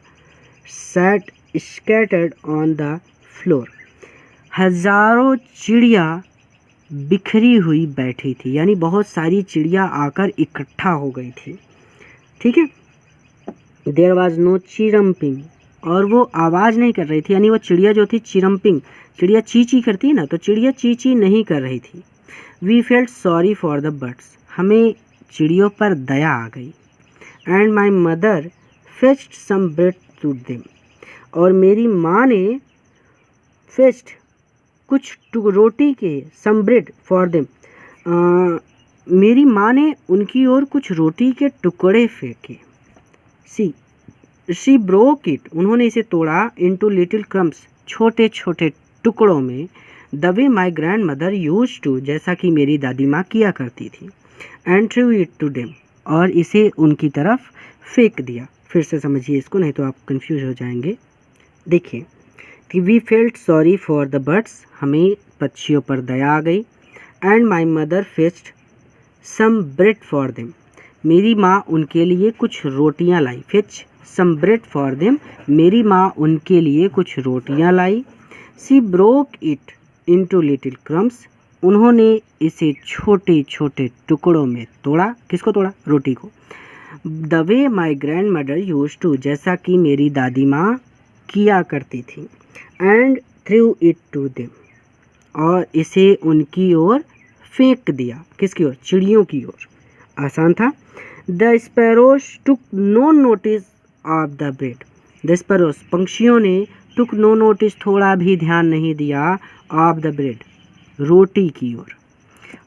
sat scattered on the floor, हजारों चिड़िया बिखरी हुई बैठी थी, यानी बहुत सारी चिड़िया आकर इकट्ठा हो गई थी। ठीक है, देयर वाज नो चिरम्पिंग, और वो आवाज़ नहीं कर रही थी, यानी वो चिड़िया जो थी चिरम्पिंग, चिड़िया ची ची करती है ना, तो चिड़िया ची ची नहीं कर रही थी। We felt sorry for the birds, हमें चिड़ियों पर दया आ गई। And my mother fetched some bread to them, और मेरी माँ ने फेच्ड कुछ रोटी के, सम ब्रेड फॉर देम, मेरी माँ ने उनकी ओर कुछ रोटी के टुकड़े फेंके। शी ब्रोक इट, उन्होंने इसे तोड़ा, इनटू लिटिल क्रम्स, छोटे छोटे टुकड़ों में, the way my grandmother used to, जैसा कि मेरी दादी माँ किया करती थी। And threw it to them, और इसे उनकी तरफ फेंक दिया। फिर से समझिए इसको, नहीं तो आप कंफ्यूज हो जाएंगे। देखिए कि we felt sorry for the birds, हमें पक्षियों पर दया आ गई। And my mother fetched some bread for them, मेरी माँ उनके लिए कुछ रोटियाँ लाई। Fetch some bread for them, मेरी माँ उनके लिए कुछ रोटियां लाई। She broke it into little crumbs, उन्होंने इसे छोटे छोटे टुकड़ों में तोड़ा। किसको तोड़ा? रोटी को। The way my grandmother used to, जैसा कि मेरी दादी माँ किया करती थी। And threw it to them, और इसे उनकी ओर फेंक दिया। किसकी ओर? चिड़ियों की ओर। आसान था। The sparrows took no notice of the bread, the sparrows, पंक्षियों ने, टुक नो नोटिस, थोड़ा भी ध्यान नहीं दिया, ऑफ द ब्रेड, रोटी की ओर।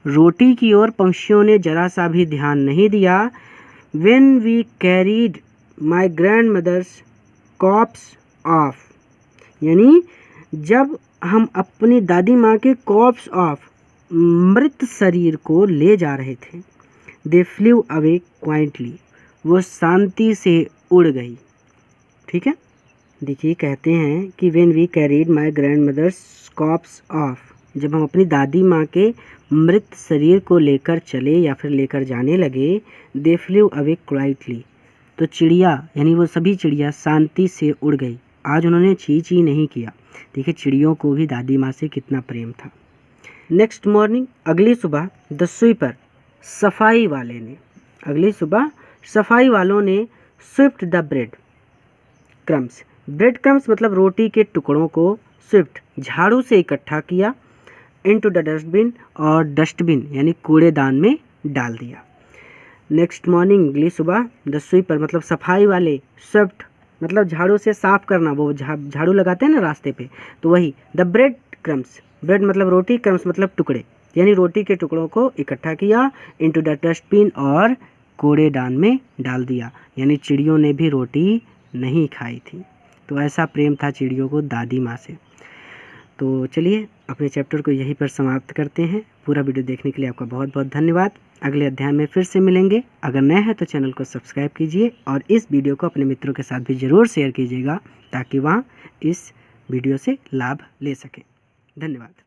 रोटी की ओर पंक्षियों ने जरा सा भी ध्यान नहीं दिया। When we carried my grandmother's corpse off, यानी जब हम अपनी दादी माँ के कॉप्स ऑफ, मृत शरीर को ले जा रहे थे। दे फ्ल्यू अवे क्वाइंटली, वो शांति से उड़ गई। ठीक है, देखिए कहते हैं कि when we carried my grandmother's corpse off, जब हम अपनी दादी माँ के मृत शरीर को लेकर चले या फिर लेकर जाने लगे। दे फ्ल्यू अवे क्वाइटली, तो चिड़िया यानी वो सभी चिड़िया शांति से उड़ गई। आज उन्होंने ची ची नहीं किया। देखिए चिड़ियों को भी दादी माँ से कितना प्रेम था। नेक्स्ट मॉर्निंग, अगली सुबह, द स्वीपर, सफाई वाले ने, अगली सुबह सफाई वालों ने Swift the bread crumbs, bread crumbs मतलब रोटी के टुकड़ों को, स्विफ्ट झाड़ू से इकट्ठा किया, इनटू द डस्टबिन, और डस्टबिन यानी कूड़ेदान में डाल दिया। नेक्स्ट मॉर्निंग, अगली सुबह, द स्वीपर मतलब सफाई वाले, स्विफ्ट मतलब झाड़ू से साफ करना, वो झाड़ू लगाते हैं ना रास्ते पे, तो वही। द ब्रेड क्रम्स, ब्रेड मतलब रोटी, क्रम्स मतलब टुकड़े, यानी रोटी के टुकड़ों को इकट्ठा किया, इनटू द डस्टबिन, और कूड़ेदान में डाल दिया। यानी चिड़ियों ने भी रोटी नहीं खाई थी। तो ऐसा प्रेम था चिड़ियों को दादी माँ से। तो चलिए अपने चैप्टर को यहीं पर समाप्त करते हैं। पूरा वीडियो देखने के लिए आपका बहुत बहुत धन्यवाद। अगले अध्याय में फिर से मिलेंगे। अगर नए हैं तो चैनल को सब्सक्राइब कीजिए और इस वीडियो को अपने मित्रों के साथ भी ज़रूर शेयर कीजिएगा ताकि वहाँ इस वीडियो से लाभ ले सकें। धन्यवाद।